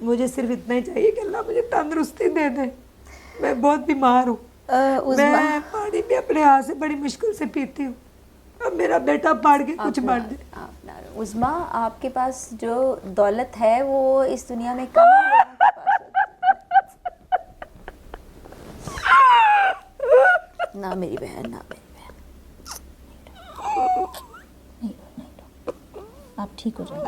مجھے صرف اتنا ہی چاہیے کہ اللہ مجھے تندرستی دے دے. میں بہت بیمار ہوں. میں پانی بھی اپنے ہاتھ سے بڑی مشکل سے پیتی ہوں. اب میرا بیٹا پڑھ کے کچھ بن جائے. عظمیٰ آپ کے پاس جو دولت ہے وہ اس دنیا میں کم ہی لوگوں کے پاس ہوتی ہے. نہ میری بہن، نہ میری بہن، نہیں آپ ٹھیک ہو جائیں.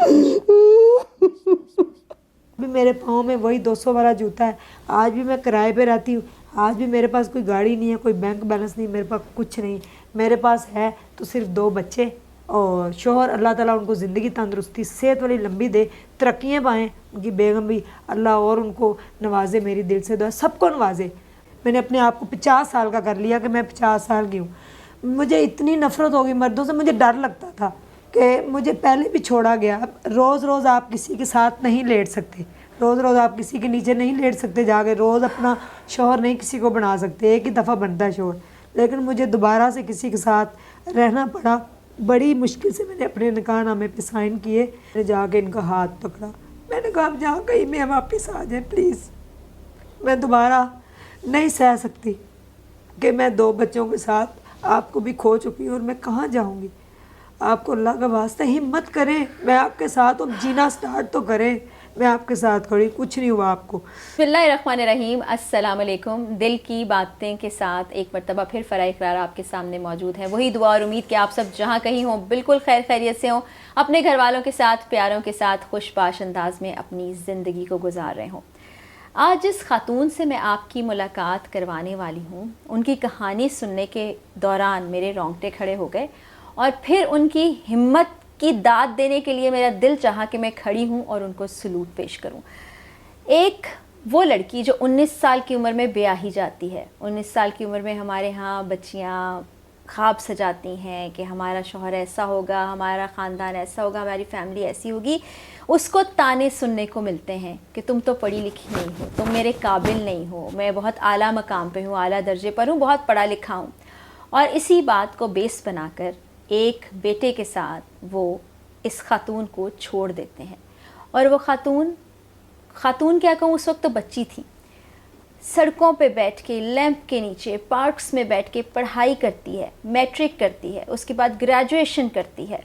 بھی میرے پاؤں میں وہی 200 والا جوتا ہے. آج بھی میں کرائے پہ رہتی ہوں. آج بھی میرے پاس کوئی گاڑی نہیں ہے، کوئی بینک بیلنس نہیں، میرے پاس کچھ نہیں. میرے پاس ہے تو صرف 2 بچے اور شوہر. اللہ تعالیٰ ان کو زندگی تندرستی صحت والی لمبی دے، ترقیاں پائیں. ان کی بیگم بھی اللہ اور ان کو نوازے. میری دل سے دعا سب کو نوازے. میں نے اپنے آپ کو 50 سال کا کر لیا کہ میں 50 سال کی ہوں. مجھے اتنی نفرت ہوگی مردوں سے. مجھے ڈر لگتا تھا کہ مجھے پہلے بھی چھوڑا گیا. روز روز آپ کسی کے ساتھ نہیں لیٹ سکتے، روز روز آپ کسی کے نیچے نہیں لیٹ سکتے جا کے. روز اپنا شوہر نہیں کسی کو بنا سکتے. ایک ہی دفعہ بنتا ہے شوہر. لیکن مجھے دوبارہ سے کسی کے ساتھ رہنا پڑا. بڑی مشکل سے میں نے اپنے نکاح نامے پہ سائن کیے. میں نے جا کے ان کا ہاتھ پکڑا. میں نے کہا اب جہاں کہیں میں واپس آ جائیں پلیز. میں دوبارہ نہیں سہ سکتی کہ میں 2 بچوں کے ساتھ آپ کو بھی کھو چکی ہوں اور میں کہاں جاؤں گی. آپ کو اللہ کا واسطہ ہمت کریں. میں آپ کے ساتھ ہوں. جینا سٹارٹ تو کریں. میں آپ کے ساتھ کھڑی. کچھ نہیں ہوا آپ کو. بسم اللہ الرحمن الرحیم. السلام علیکم. دل کی باتیں کے ساتھ ایک مرتبہ پھر فرائض اقرار آپ کے سامنے موجود ہے. وہی دعا اور امید کہ آپ سب جہاں کہیں ہوں بالکل خیر خیریت سے ہوں، اپنے گھر والوں کے ساتھ، پیاروں کے ساتھ خوش باش انداز میں اپنی زندگی کو گزار رہے ہوں. آج جس خاتون سے میں آپ کی ملاقات کروانے والی ہوں، ان کی کہانی سننے کے دوران میرے رونگٹے کھڑے ہو گئے اور پھر ان کی ہمت کی داد دینے کے لیے میرا دل چاہا کہ میں کھڑی ہوں اور ان کو سلوٹ پیش کروں. ایک وہ لڑکی جو 19 سال کی عمر میں بیاہی جاتی ہے. 19 سال کی عمر میں ہمارے ہاں بچیاں خواب سجاتی ہیں کہ ہمارا شوہر ایسا ہوگا، ہمارا خاندان ایسا ہوگا، ہماری فیملی ایسی ہوگی. اس کو تانے سننے کو ملتے ہیں کہ تم تو پڑھی لکھی نہیں ہو، تم میرے قابل نہیں ہو، میں بہت اعلیٰ مقام پہ ہوں، اعلیٰ درجے پر ہوں، بہت پڑھا لکھا ہوں. اور اسی بات کو بیس بنا کر ایک بیٹے کے ساتھ وہ اس خاتون کو چھوڑ دیتے ہیں. اور وہ خاتون کیا کہوں، اس وقت تو بچی تھی. سڑکوں پہ بیٹھ کے، لیمپ کے نیچے، پارکس میں بیٹھ کے پڑھائی کرتی ہے، میٹرک کرتی ہے، اس کے بعد گریجویشن کرتی ہے.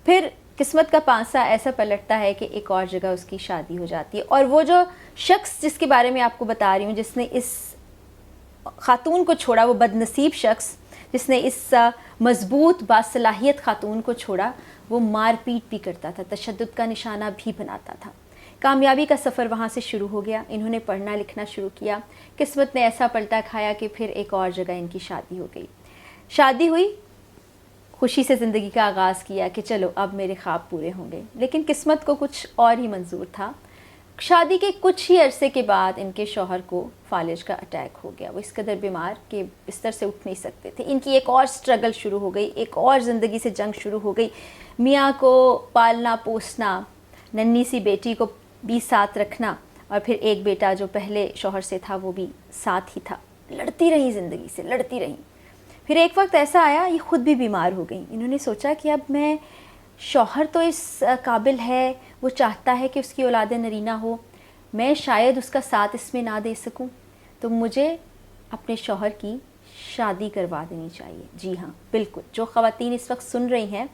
پھر قسمت کا پانسا ایسا پلٹتا ہے کہ ایک اور جگہ اس کی شادی ہو جاتی ہے. اور وہ جو شخص جس کے بارے میں آپ کو بتا رہی ہوں، جس نے اس خاتون کو چھوڑا، وہ بد نصیب شخص جس نے اس مضبوط باصلاحیت خاتون کو چھوڑا، وہ مار پیٹ بھی کرتا تھا، تشدد کا نشانہ بھی بناتا تھا. کامیابی کا سفر وہاں سے شروع ہو گیا. انہوں نے پڑھنا لکھنا شروع کیا. قسمت نے ایسا پلٹا کھایا کہ پھر ایک اور جگہ ان کی شادی ہو گئی. شادی ہوئی، خوشی سے زندگی کا آغاز کیا کہ چلو اب میرے خواب پورے ہوں گے. لیکن قسمت کو کچھ اور ہی منظور تھا. شادی کے کچھ ہی عرصے کے بعد ان کے شوہر کو فالج کا اٹیک ہو گیا. وہ اس قدر بیمار کہ بستر سے اٹھ نہیں سکتے تھے. ان کی ایک اور سٹرگل شروع ہو گئی، ایک اور زندگی سے جنگ شروع ہو گئی. میاں کو پالنا پوسنا، ننھی سی بیٹی کو بھی ساتھ رکھنا، اور پھر ایک بیٹا جو پہلے شوہر سے تھا وہ بھی ساتھ ہی تھا. لڑتی رہیں زندگی سے، لڑتی رہیں. پھر ایک وقت ایسا آیا، یہ خود بھی بیمار ہو گئیں. انہوں نے سوچا کہ اب میں، شوہر تو اس قابل ہے، وہ چاہتا ہے کہ اس کی اولاد نرینہ ہو، میں شاید اس کا ساتھ اس میں نہ دے سکوں، تو مجھے اپنے شوہر کی شادی کروا دینی چاہیے. جی ہاں بالکل، جو خواتین اس وقت سن رہی ہیں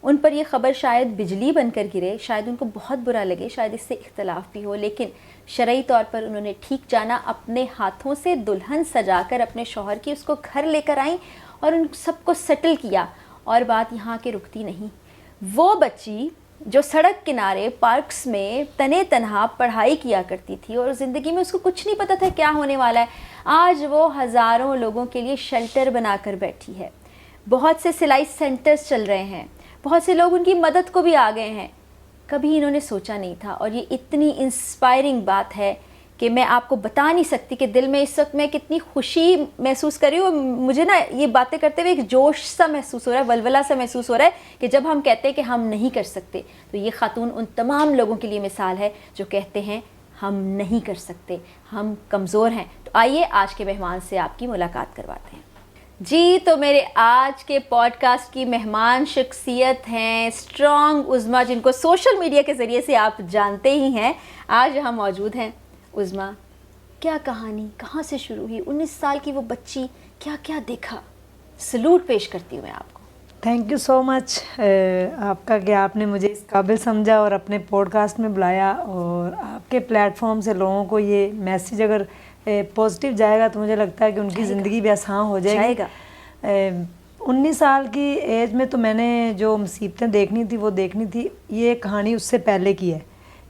ان پر یہ خبر شاید بجلی بن کر گرے، شاید ان کو بہت برا لگے، شاید اس سے اختلاف بھی ہو، لیکن شرعی طور پر انہوں نے ٹھیک جانا. اپنے ہاتھوں سے دلہن سجا کر اپنے شوہر کی اس کو گھر لے کر آئیں اور ان سب کو سیٹل کیا. اور بات یہاں کے رکتی نہیں. وہ بچی جو سڑک کنارے پارکس میں تنے تنہا پڑھائی کیا کرتی تھی اور زندگی میں اس کو کچھ نہیں پتا تھا کیا ہونے والا ہے، آج وہ ہزاروں لوگوں کے لیے شیلٹر بنا کر بیٹھی ہے. بہت سے سلائی سینٹرز چل رہے ہیں، بہت سے لوگ ان کی مدد کو بھی آ گئے ہیں. کبھی انہوں نے سوچا نہیں تھا. اور یہ اتنی انسپائرنگ بات ہے کہ میں آپ کو بتا نہیں سکتی کہ دل میں اس وقت میں کتنی خوشی محسوس کر رہی ہوں. مجھے نا یہ باتیں کرتے ہوئے ایک جوش سا محسوس ہو رہا ہے، ولولہ سا محسوس ہو رہا ہے کہ جب ہم کہتے ہیں کہ ہم نہیں کر سکتے، تو یہ خاتون ان تمام لوگوں کے لیے مثال ہے جو کہتے ہیں ہم نہیں کر سکتے، ہم کمزور ہیں. تو آئیے آج کے مہمان سے آپ کی ملاقات کرواتے ہیں. جی تو میرے آج کے پوڈ کاسٹ کی مہمان شخصیت ہیں اسٹرانگ عظمیٰ، جن کو سوشل میڈیا کے ذریعے سے آپ جانتے ہی ہیں. آج یہاں موجود ہیں. عظمیٰ، کیا کہانی کہاں سے شروع ہوئی؟ 19 سال کی وہ بچی، کیا کیا دیکھا؟ سلوٹ پیش کرتی ہوں میں آپ کو. تھینک یو سو مچ آپ کا کہ آپ نے مجھے اس قابل سمجھا اور اپنے پوڈ کاسٹ میں بلایا، اور آپ کے پلیٹ فارم سے لوگوں کو یہ میسیج اگر پازیٹیو جائے گا تو مجھے لگتا ہے کہ ان کی زندگی بھی آسان ہو جائے گا. 19 سال کی ایج میں تو میں نے جو مصیبتیں دیکھنی تھی وہ دیکھنی تھی. یہ کہانی اس سے پہلے کی ہے.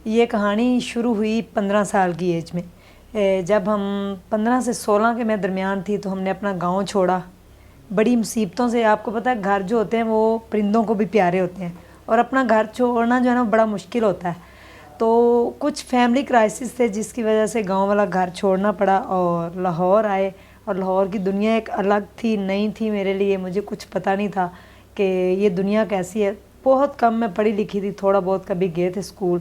یہ کہانی شروع ہوئی 15 سال کی ایج میں. جب ہم 15 سے 16 کے میں درمیان تھی تو ہم نے اپنا گاؤں چھوڑا. بڑی مصیبتوں سے، آپ کو پتہ ہے گھر جو ہوتے ہیں وہ پرندوں کو بھی پیارے ہوتے ہیں، اور اپنا گھر چھوڑنا جو ہے نا بڑا مشکل ہوتا ہے. تو کچھ فیملی کرائسس تھے جس کی وجہ سے گاؤں والا گھر چھوڑنا پڑا اور لاہور آئے. اور لاہور کی دنیا ایک الگ تھی، نئی تھی میرے لیے. مجھے کچھ پتہ نہیں تھا کہ یہ دنیا کیسی ہے. بہت کم میں پڑھی لکھی تھی، تھوڑا بہت کبھی گئے تھے اسکول،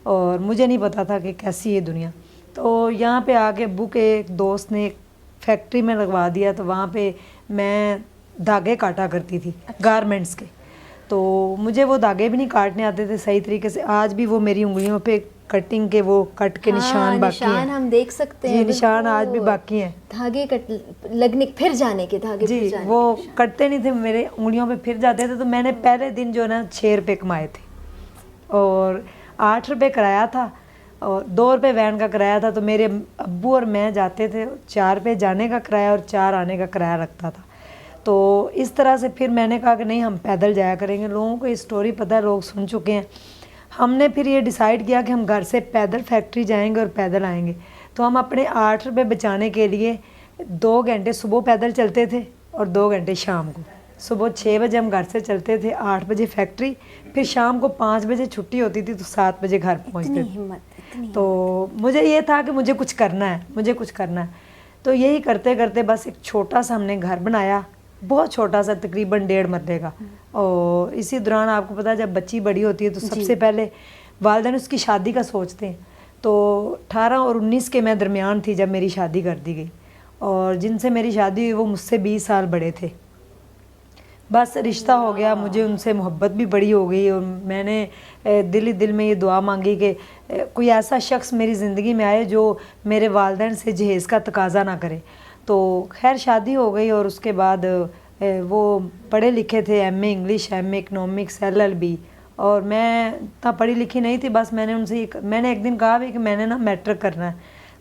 اور مجھے نہیں پتہ تھا کہ کیسی ہے دنیا. تو یہاں پہ آ کے ابو کے ایک دوست نے فیکٹری میں لگوا دیا. تو وہاں پہ میں دھاگے کاٹا کرتی تھی گارمنٹس کے. تو مجھے وہ دھاگے بھی نہیں کاٹنے آتے تھے صحیح طریقے سے. آج بھی وہ میری انگلیوں پہ کٹنگ کے وہ کٹ کے نشان باقی ہیں. ہم دیکھ سکتے ہیں. جی نشان آج بھی باقی ہیں. دھاگے لگنے پھر جانے کے دھاگے. جی وہ کٹتے نہیں تھے، میرے انگلیوں پہ پھر جاتے تھے. تو میں نے پہلے دن جو ہے نا 6 روپے کمائے تھے، اور 8 روپے کرایہ تھا، اور 2 روپے وین کا کرایہ تھا. تو میرے ابو اور میں جاتے تھے. 4 روپے جانے کا کرایہ اور 4 آنے کا کرایہ لگتا تھا. تو اس طرح سے پھر میں نے کہا کہ نہیں، ہم پیدل جایا کریں گے. لوگوں کو یہ سٹوری پتہ ہے، لوگ سن چکے ہیں. ہم نے پھر یہ ڈیسائیڈ کیا کہ ہم گھر سے پیدل فیکٹری جائیں گے اور پیدل آئیں گے. تو ہم اپنے 8 روپے بچانے کے لیے 2 گھنٹے صبح پیدل چلتے تھے اور 2 گھنٹے شام کو. صبح 6 بجے ہم گھر سے چلتے تھے، 8 بجے فیکٹری، پھر شام کو 5 بجے چھٹی ہوتی تھی تو 7 بجے گھر پہنچتے تھے. تو مجھے یہ تھا کہ مجھے کچھ کرنا ہے. تو یہی کرتے کرتے بس ایک چھوٹا سا ہم نے گھر بنایا، بہت چھوٹا سا، تقریباً 1.5 مرلے کا. اور اسی دوران آپ کو پتہ ہے جب بچی بڑی ہوتی ہے تو سب سے پہلے والدین اس کی شادی کا سوچتے ہیں. تو 18 اور 19 کے میں درمیان تھی جب میری شادی کر دی گئی. اور جن سے میری شادی ہوئی وہ مجھ سے 20 سال بڑے تھے. بس رشتہ ہو گیا، مجھے ان سے محبت بھی بڑی ہو گئی. اور میں نے دل میں یہ دعا مانگی کہ کوئی ایسا شخص میری زندگی میں آئے جو میرے والدین سے جہیز کا تقاضا نہ کرے. تو خیر شادی ہو گئی، اور اس کے بعد وہ پڑھے لکھے تھے، M A English, M a economics, LLB. اور میں اتنا پڑھی لکھی نہیں تھی. بس میں نے ان سے میں نے ایک دن کہا بھی کہ میں نے نا میٹرک کرنا ہے.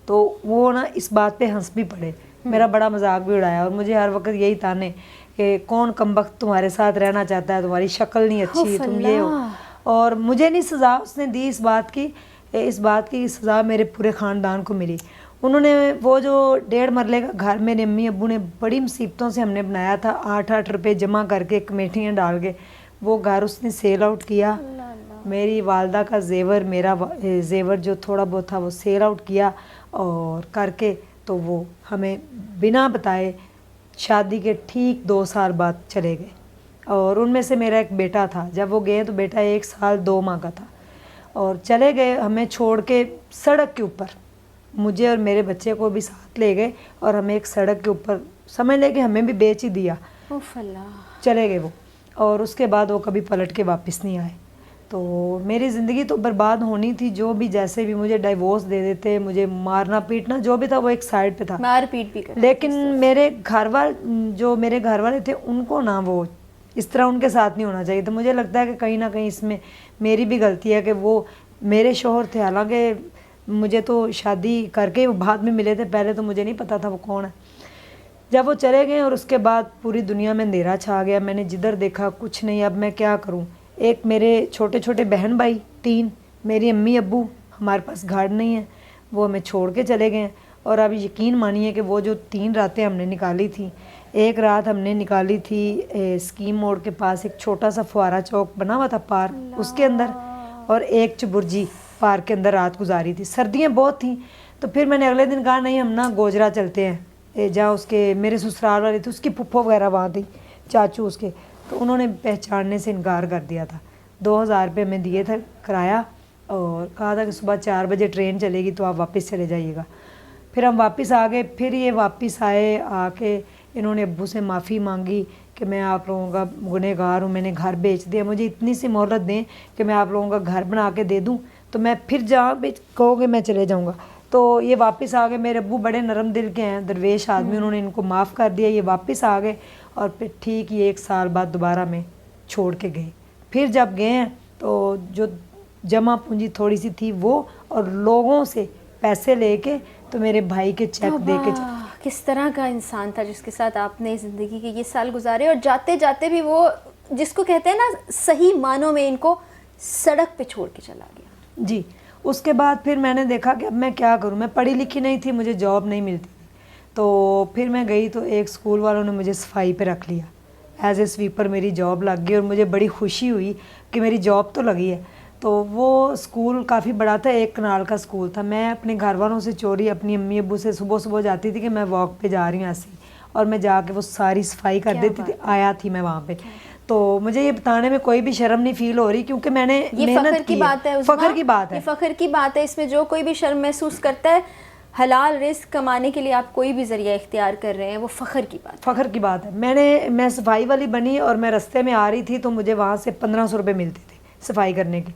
تو وہ نا اس بات پہ ہنس بھی پڑے، میرا بڑا مذاق بھی اڑایا. اور مجھے ہر وقت یہی تانے کہ کون کمبخت تمہارے ساتھ رہنا چاہتا ہے، تمہاری شکل نہیں اچھی، تم یہ ہو. اور مجھے نہیں سزا اس نے دی، اس بات کی سزا میرے پورے خاندان کو ملی. انہوں نے وہ جو 1.5 مرلے کا گھر میرے امی ابو نے بڑی مصیبتوں سے ہم نے بنایا تھا، 8 روپے جمع کر کے کمیٹیاں ڈال کے، وہ گھر اس نے سیل آؤٹ کیا. میری والدہ کا زیور، میرا زیور جو تھوڑا بہت تھا وہ سیل آؤٹ کیا، اور کر کے تو وہ ہمیں بنا بتائے شادی کے ٹھیک 2 سال بعد چلے گئے. اور ان میں سے میرا ایک بیٹا تھا. جب وہ گئے تو بیٹا 1 سال 2 ماہ کا تھا. اور چلے گئے ہمیں چھوڑ کے سڑک کے اوپر. مجھے اور میرے بچے کو بھی ساتھ لے گئے، اور ہمیں ایک سڑک کے اوپر سمجھ لے کہ ہمیں بھی بیچ ہی دیا. چلے گئے وہ، اور اس کے بعد وہ کبھی پلٹ کے واپس نہیں آئے. تو میری زندگی تو برباد ہونی تھی. جو بھی جیسے بھی مجھے ڈائیورس دے دیتے، مجھے مارنا پیٹنا جو بھی تھا وہ ایک سائڈ پہ تھا. مار پیٹ بھی کرتے. لیکن میرے گھر والے تھے ان کو نہ وہ اس طرح ان کے ساتھ نہیں ہونا چاہیے. تو مجھے لگتا ہے کہ کہیں نہ کہیں اس میں میری بھی غلطی ہے کہ وہ میرے شوہر تھے. حالانکہ مجھے تو شادی کر کے وہ بعد میں ملے تھے، پہلے تو مجھے نہیں پتا تھا وہ کون ہے. جب وہ چلے گئے اور اس کے بعد پوری دنیا میں اندھیرا چھا گیا. میں نے جدھر دیکھا کچھ نہیں. اب میں کیا کروں؟ ایک میرے چھوٹے چھوٹے بہن بھائی 3، میری امی ابو، ہمارے پاس گھر نہیں ہے، وہ ہمیں چھوڑ کے چلے گئے ہیں. اور اب یقین مانیے کہ وہ جو 3 راتیں ہم نے نکالی تھیں، ایک رات ہم نے نکالی تھی اسکیم موڑ کے پاس ایک چھوٹا سا فوارہ چوک بنا ہوا تھا پارک، اس کے اندر، اور ایک چبرجی پارک کے اندر رات گزاری تھی. سردیاں بہت تھیں. تو پھر میں نے اگلے دن کہا نہیں، ہم نا گوجرا چلتے ہیں، جہاں اس کے میرے سسرال والے تھے، اس کی پھپھو وغیرہ وہاں تھی، چاچو اس کے. تو انہوں نے پہچاننے سے انکار کر دیا تھا. 2000 روپے میں دیے تھے کرایہ، اور کہا تھا کہ صبح 4 بجے ٹرین چلے گی تو آپ واپس چلے جائیے گا. پھر ہم واپس آ گئے. پھر یہ واپس آئے، آ کے انہوں نے ابو سے معافی مانگی کہ میں آپ لوگوں کا گنہگار ہوں, میں نے گھر بیچ دیا, مجھے اتنی سی مہلت دیں کہ میں آپ لوگوں کا گھر بنا کے دے دوں, تو میں پھر جہاں کہو گے میں چلے جاؤں گا. تو یہ واپس آ گئے. میرے ابو بڑے نرم دل کے ہیں, درویش آدمی, انہوں نے ان کو معاف کر دیا. یہ واپس آ گئے اور پھر ٹھیک یہ 1 سال بعد دوبارہ میں چھوڑ کے گئے. پھر جب گئے ہیں تو جو جمع پونجی تھوڑی سی تھی وہ, اور لوگوں سے پیسے لے کے تو میرے بھائی کے چیک دے کے کس طرح کا انسان تھا جس کے ساتھ آپ نے زندگی کے یہ سال گزارے, اور جاتے جاتے بھی وہ جس کو کہتے ہیں نا صحیح معنوں میں ان کو سڑک پہ چھوڑ کے چلا گیا. جی. اس کے بعد پھر میں نے دیکھا کہ اب میں کیا کروں, میں پڑھی لکھی نہیں تھی, مجھے جاب نہیں ملتی تھی. تو پھر میں گئی تو ایک اسکول والوں نے مجھے صفائی پہ رکھ لیا, ایز اے سویپر میری جاب لگ گئی, اور مجھے بڑی خوشی ہوئی کہ میری جاب تو لگی ہے. تو وہ اسکول کافی بڑا تھا, 1 کنال کا اسکول تھا. میں اپنے گھر والوں سے چوری اپنی امی ابو سے صبح جاتی تھی کہ میں واک پہ جا رہی ہوں ایسے ہی, اور میں جا کے وہ ساری صفائی کر دیتی تھی. آیا تھی میں وہاں پہ. تو مجھے یہ بتانے میں کوئی بھی شرم نہیں فیل ہو رہی, کیونکہ میں نے محنت کی ہے. فخر کی بات ہے, یہ فخر کی بات ہے. اس میں جو کوئی بھی شرم محسوس کرتا ہے, حلال رزق کمانے کے لیے آپ کوئی بھی ذریعہ اختیار کر رہے ہیں, وہ فخر کی بات. فخر کی بات ہے. میں صفائی والی بنی, اور میں رستے میں آ رہی تھی تو مجھے وہاں سے 1500 روپے ملتے تھے صفائی کرنے کے.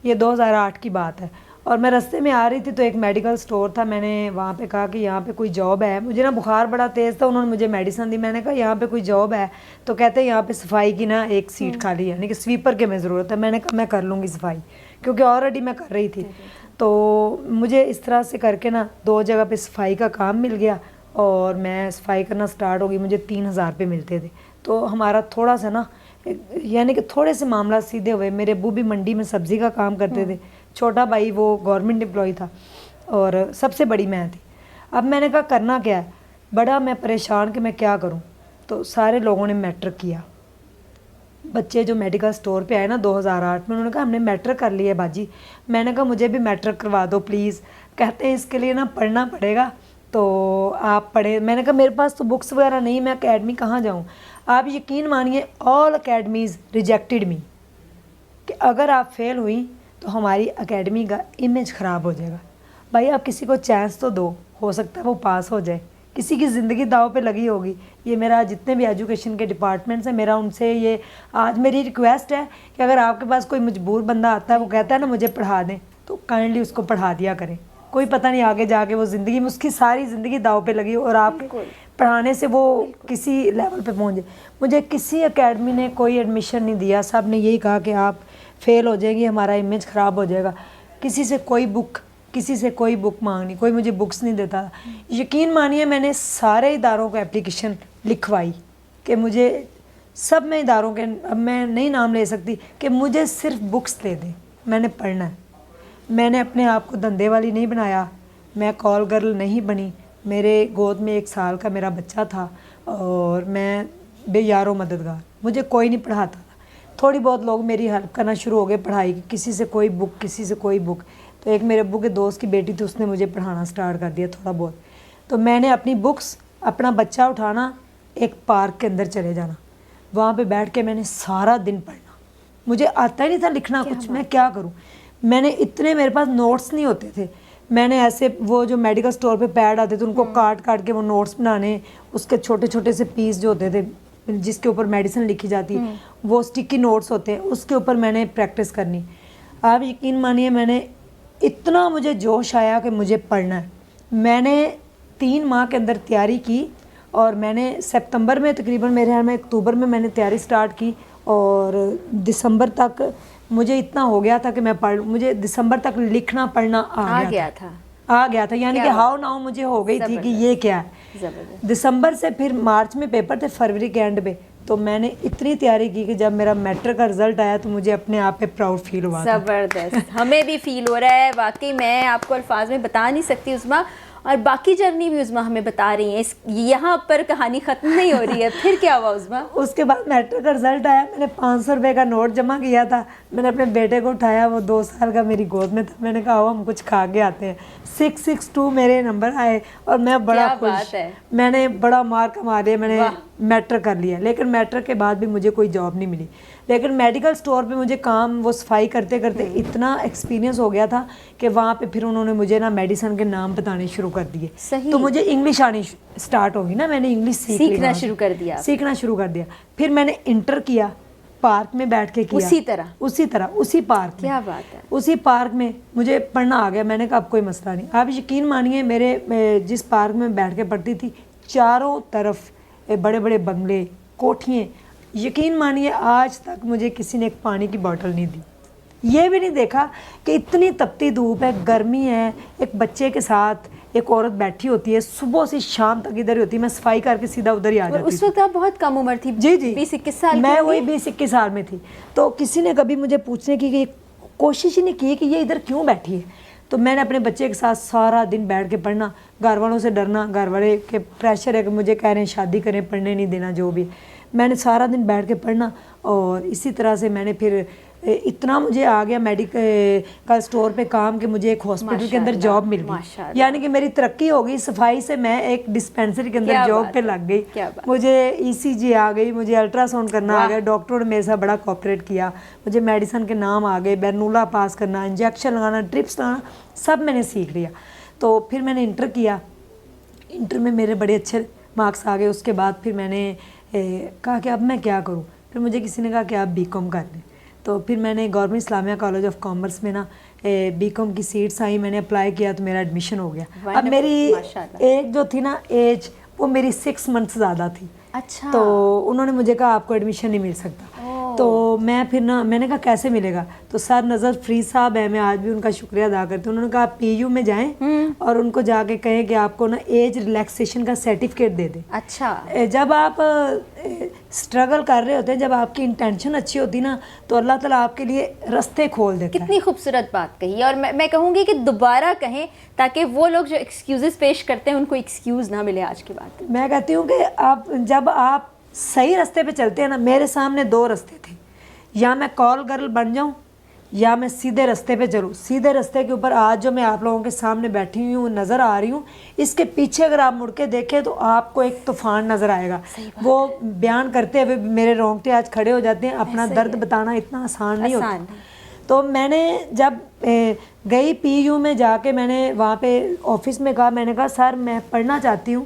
یہ 2008 کی بات ہے. اور میں رستے میں آ رہی تھی تو ایک میڈیکل سٹور تھا, میں نے وہاں پہ کہا کہ یہاں پہ کوئی جاب ہے. مجھے نا بخار بڑا تیز تھا, انہوں نے مجھے میڈیسن دی. میں نے کہا یہاں پہ کوئی جاب ہے, تو کہتے ہیں یہاں پہ صفائی کی نا ایک سیٹ خالی ہے, یعنی کہ سویپر کے میں ضرورت ہے. میں نے کہا میں کر لوں گی صفائی, کیونکہ آلریڈی میں کر رہی تھی. تو مجھے اس طرح سے کر کے نا 2 جگہ پہ صفائی کا کام مل گیا, اور میں صفائی کرنا سٹارٹ ہو گئی. مجھے 3000 روپے ملتے تھے. تو ہمارا تھوڑا سا نا, یعنی کہ تھوڑے سے معاملات سیدھے ہوئے. میرے ابو بھی منڈی میں سبزی کا کام کرتے تھے, چھوٹا بھائی وہ گورنمنٹ امپلائی تھا, اور سب سے بڑی میں تھی. اب میں نے کہا کرنا کیا ہے, بڑا میں پریشان کہ میں کیا کروں. تو سارے لوگوں نے میٹرک کیا. بچے جو میڈیکل سٹور پہ آئے نا 2008 میں, انہوں نے کہا ہم نے میٹرک کر لی ہے باجی. میں نے کہا مجھے بھی میٹرک کروا دو پلیز. کہتے ہیں اس کے لیے نا پڑھنا پڑے گا, تو آپ پڑھیں. میں نے کہا میرے پاس تو بکس وغیرہ نہیں, میں اکیڈمی کہاں جاؤں. آپ یقین مانیے آل اکیڈمیز ریجیکٹڈ می, کہ اگر آپ فیل ہوئی تو ہماری اکیڈمی کا امیج خراب ہو جائے گا. بھائی آپ کسی کو چانس تو دو, ہو سکتا ہے وہ پاس ہو جائے. کسی کی زندگی داؤ پہ لگی ہوگی. یہ میرا جتنے بھی ایجوکیشن کے ڈپارٹمنٹس ہیں, میرا ان سے یہ آج میری ریکویسٹ ہے کہ اگر آپ کے پاس کوئی مجبور بندہ آتا ہے, وہ کہتا ہے نا مجھے پڑھا دیں, تو کائنڈلی اس کو پڑھا دیا کریں. کوئی پتہ نہیں آگے جا کے وہ زندگی میں اس کی ساری زندگی داؤ پہ لگی اور آپ پڑھانے سے وہ کسی لیول پہ پہنچ جائے. مجھے کسی اکیڈمی نے کوئی ایڈمیشن نہیں دیا. سب نے یہی کہا کہ آپ فیل ہو جائیں گی, ہمارا امیج خراب ہو جائے گا. کسی سے کوئی بک مانگنی, کوئی مجھے بکس نہیں دیتا. یقین مانیے میں نے سارے اداروں کو اپلیکیشن لکھوائی کہ مجھے, سب میں اداروں کے, اب میں نہیں نام لے سکتی, کہ مجھے صرف بکس دے دیں, میں نے پڑھنا ہے. میں نے اپنے آپ کو دھندے والی نہیں بنایا, میں کال گرل نہیں بنی. میرے گود میں 1 سال کا میرا بچہ تھا, اور میں بے یار و مددگار, مجھے کوئی نہیں پڑھاتا تھا. تھوڑی بہت لوگ میری ہیلپ کرنا شروع ہو گئے پڑھائی کی, کسی سے کوئی بک. تو ایک میرے ابو کے دوست کی بیٹی تھی, اس نے مجھے پڑھانا سٹارٹ کر دیا تھوڑا بہت. تو میں نے اپنی بکس, اپنا بچہ اٹھانا, ایک پارک کے اندر چلے جانا, وہاں پہ بیٹھ کے میں نے سارا دن پڑھنا. مجھے آتا ہی نہیں تھا لکھنا کچھ, میں کیا کروں. میں نے اتنے, میرے پاس نوٹس نہیں ہوتے تھے. میں نے ایسے وہ جو میڈیکل سٹور پہ پیڈ آتے تھے ان کو کاٹ کے وہ نوٹس بنانے, اس کے چھوٹے چھوٹے سے پیس جو ہوتے تھے جس کے اوپر میڈیسن لکھی جاتی, وہ اسٹکی نوٹس ہوتے ہیں, اس کے اوپر میں نے پریکٹس کرنی. آپ یقین مانیے میں نے اتنا, مجھے جوش آیا کہ مجھے پڑھنا ہے. میں نے 3 ماہ کے اندر تیاری کی, اور میں نے سپتمبر میں تقریباً میرے خیال میں اکتوبر میں نے تیاری سٹارٹ کی, اور دسمبر تک مجھے اتنا ہو گیا تھا کہ میں پڑھ, مجھے دسمبر تک لکھنا پڑھنا آ گیا تھا. یعنی کہ ہاؤ ناؤ مجھے ہو گئی تھی کہ یہ کیا ہے. دسمبر سے پھر مارچ میں پیپر تھے, فروری کے اینڈ پہ. تو میں نے اتنی تیاری کی کہ جب میرا میٹرک کا رزلٹ آیا تو مجھے اپنے آپ پہ پراؤڈ فیل ہوا. زبردست, ہمیں بھی فیل ہو رہا ہے واقعی. میں آپ کو الفاظ میں بتا نہیں سکتی عظمیٰ, اور باقی جرنی بھی عظمیٰ ہمیں بتا رہی ہیں. یہاں پر کہانی ختم نہیں ہو رہی ہے. پھر کیا ہوا عظمیٰ؟ اس کے بعد میٹرک کا رزلٹ آیا, میں نے 500 روپے کا نوٹ جمع کیا تھا. میں نے اپنے بیٹے کو اٹھایا, وہ 2 سال کا میری گود میں تھا. میں نے کہا آؤ ہم کچھ کھا کے آتے ہیں. 662 میرے نمبر آئے, اور میں بڑا خوش. میں نے بڑا مارک مار لیا. میں نے میٹرک کر لیا، لیکن میٹرک کے بعد بھی مجھے کوئی جاب نہیں ملی، لیکن میڈیکل سٹور پہ مجھے کام وہ صفائی کرتے کرتے اتنا ایکسپیرینس ہو گیا تھا کہ وہاں پہ پھر انہوں نے مجھے نا میڈیسن کے نام بتانے شروع کر دیے. صحیح. تو مجھے انگلش آنی سٹارٹ ہوگی نا، میں نے انگلش سیکھنا شروع کر دیا. پھر میں نے انٹر کیا پارک میں بیٹھ کے کیا، اسی طرح اسی پارک میں. کیا بات ہے. اسی پارک میں مجھے پڑھنا آ گیا. میں نے کہا اب کوئی مسئلہ نہیں. آپ یقین مانیے میرے جس پارک میں بیٹھ کے پڑھتی تھی چاروں طرف بڑے بڑے بنگلے، کوٹھیاں. یقین مانیے آج تک مجھے کسی نے ایک پانی کی بوٹل نہیں دی. یہ بھی نہیں دیکھا کہ اتنی تپتی دھوپ ہے، گرمی ہے، ایک بچے کے ساتھ ایک عورت بیٹھی ہوتی ہے، صبح سے شام تک ادھر ہی ہوتی ہے. میں صفائی کر کے سیدھا ادھر ہی آ جاتی. اس وقت آپ بہت کم عمر تھی. جی 20-21 سال. میں وہی 20-21 سال میں تھی. تو کسی نے کبھی مجھے پوچھنے کی کوشش ہی نہیں کی کہ یہ ادھر کیوں بیٹھی ہے. تو میں نے اپنے بچے کے ساتھ سارا دن بیٹھ کے پڑھنا، گھر والوں سے ڈرنا، گھر والے کے پریشر ہے کہ مجھے کہہ رہے ہیں شادی کریں، پڑھنے نہیں دینا، جو بھی. میں نے سارا دن بیٹھ کے پڑھنا. اور اسی طرح سے میں نے پھر اتنا مجھے آ گیا میڈیکل سٹور پہ کام کہ مجھے ایک ہاسپٹل کے اندر جاب مل گئی. یعنی کہ میری ترقی ہو گئی. صفائی سے میں ایک ڈسپینسری کے اندر جاب پہ لگ گئی. مجھے ECG آ گئی، مجھے الٹرا ساؤنڈ کرنا آ گیا. ڈاکٹروں نے میرے ساتھ بڑا کوآپریٹ کیا. مجھے میڈیسن کے نام آ گئے، برنولا پاس کرنا، انجیکشن لگانا، ٹرپس لگانا، سب میں نے سیکھ لیا. تو پھر میں نے انٹر کیا. انٹر میں میرے بڑے اچھے مارکس آ گئے. اس کے بعد پھر میں نے کہا کہ اب میں کیا کروں. پھر مجھے کسی نے کہا کہ آپ BCom کر لیں. تو پھر میں نے government Islamia college of commerce میں نا BCom کی سیٹس آئی. میں نے اپلائی کیا تو میرا ایڈمیشن ہو گیا. اب میری ایج جو تھی نا، ایج وہ میری 6 منتھ زیادہ تھی. اچھا. تو انہوں نے مجھے کہا آپ کو ایڈمیشن نہیں مل سکتا. تو میں پھر نا میں نے کہا کیسے ملے گا. تو سر نظر فریض صاحب ہیں، میں آج بھی ان کا شکریہ ادا کرتی ہوں. انہوں نے کہا آپ PU میں جائیں اور ان کو جا کے کہیں کہ آپ کو نا ایج ریلیکسیشن کا سرٹیفکیٹ دے دیں. اچھا. جب آپ اسٹرگل کر رہے ہوتے ہیں، جب آپ کی انٹینشن اچھی ہوتی نا، تو اللہ تعالیٰ آپ کے لیے رستے کھول دیتا ہے. کتنی خوبصورت بات کہی. اور میں کہوں گی کہ دوبارہ کہیں تاکہ وہ لوگ جو ایکسکیوزز پیش کرتے ہیں ان کو ایکسکیوز نہ ملے آج کے بعد. میں کہتی ہوں کہ جب آپ صحیح رستے پہ چلتے ہیں نا، میرے سامنے 2 رستے تھے، یا میں کال گرل بن جاؤں یا میں سیدھے رستے پہ چلوں. سیدھے رستے کے اوپر آج جو میں آپ لوگوں کے سامنے بیٹھی ہوئی ہوں، نظر آ رہی ہوں، اس کے پیچھے اگر آپ مڑ کے دیکھیں تو آپ کو ایک طوفان نظر آئے گا. وہ بیان کرتے ہوئے میرے رونگٹے آج کھڑے ہو جاتے ہیں. اپنا درد بتانا اتنا آسان نہیں ہوتا. تو میں نے جب گئی PU میں جا کے، میں نے وہاں پہ آفس میں کہا، میں نے کہا سر میں پڑھنا چاہتی ہوں،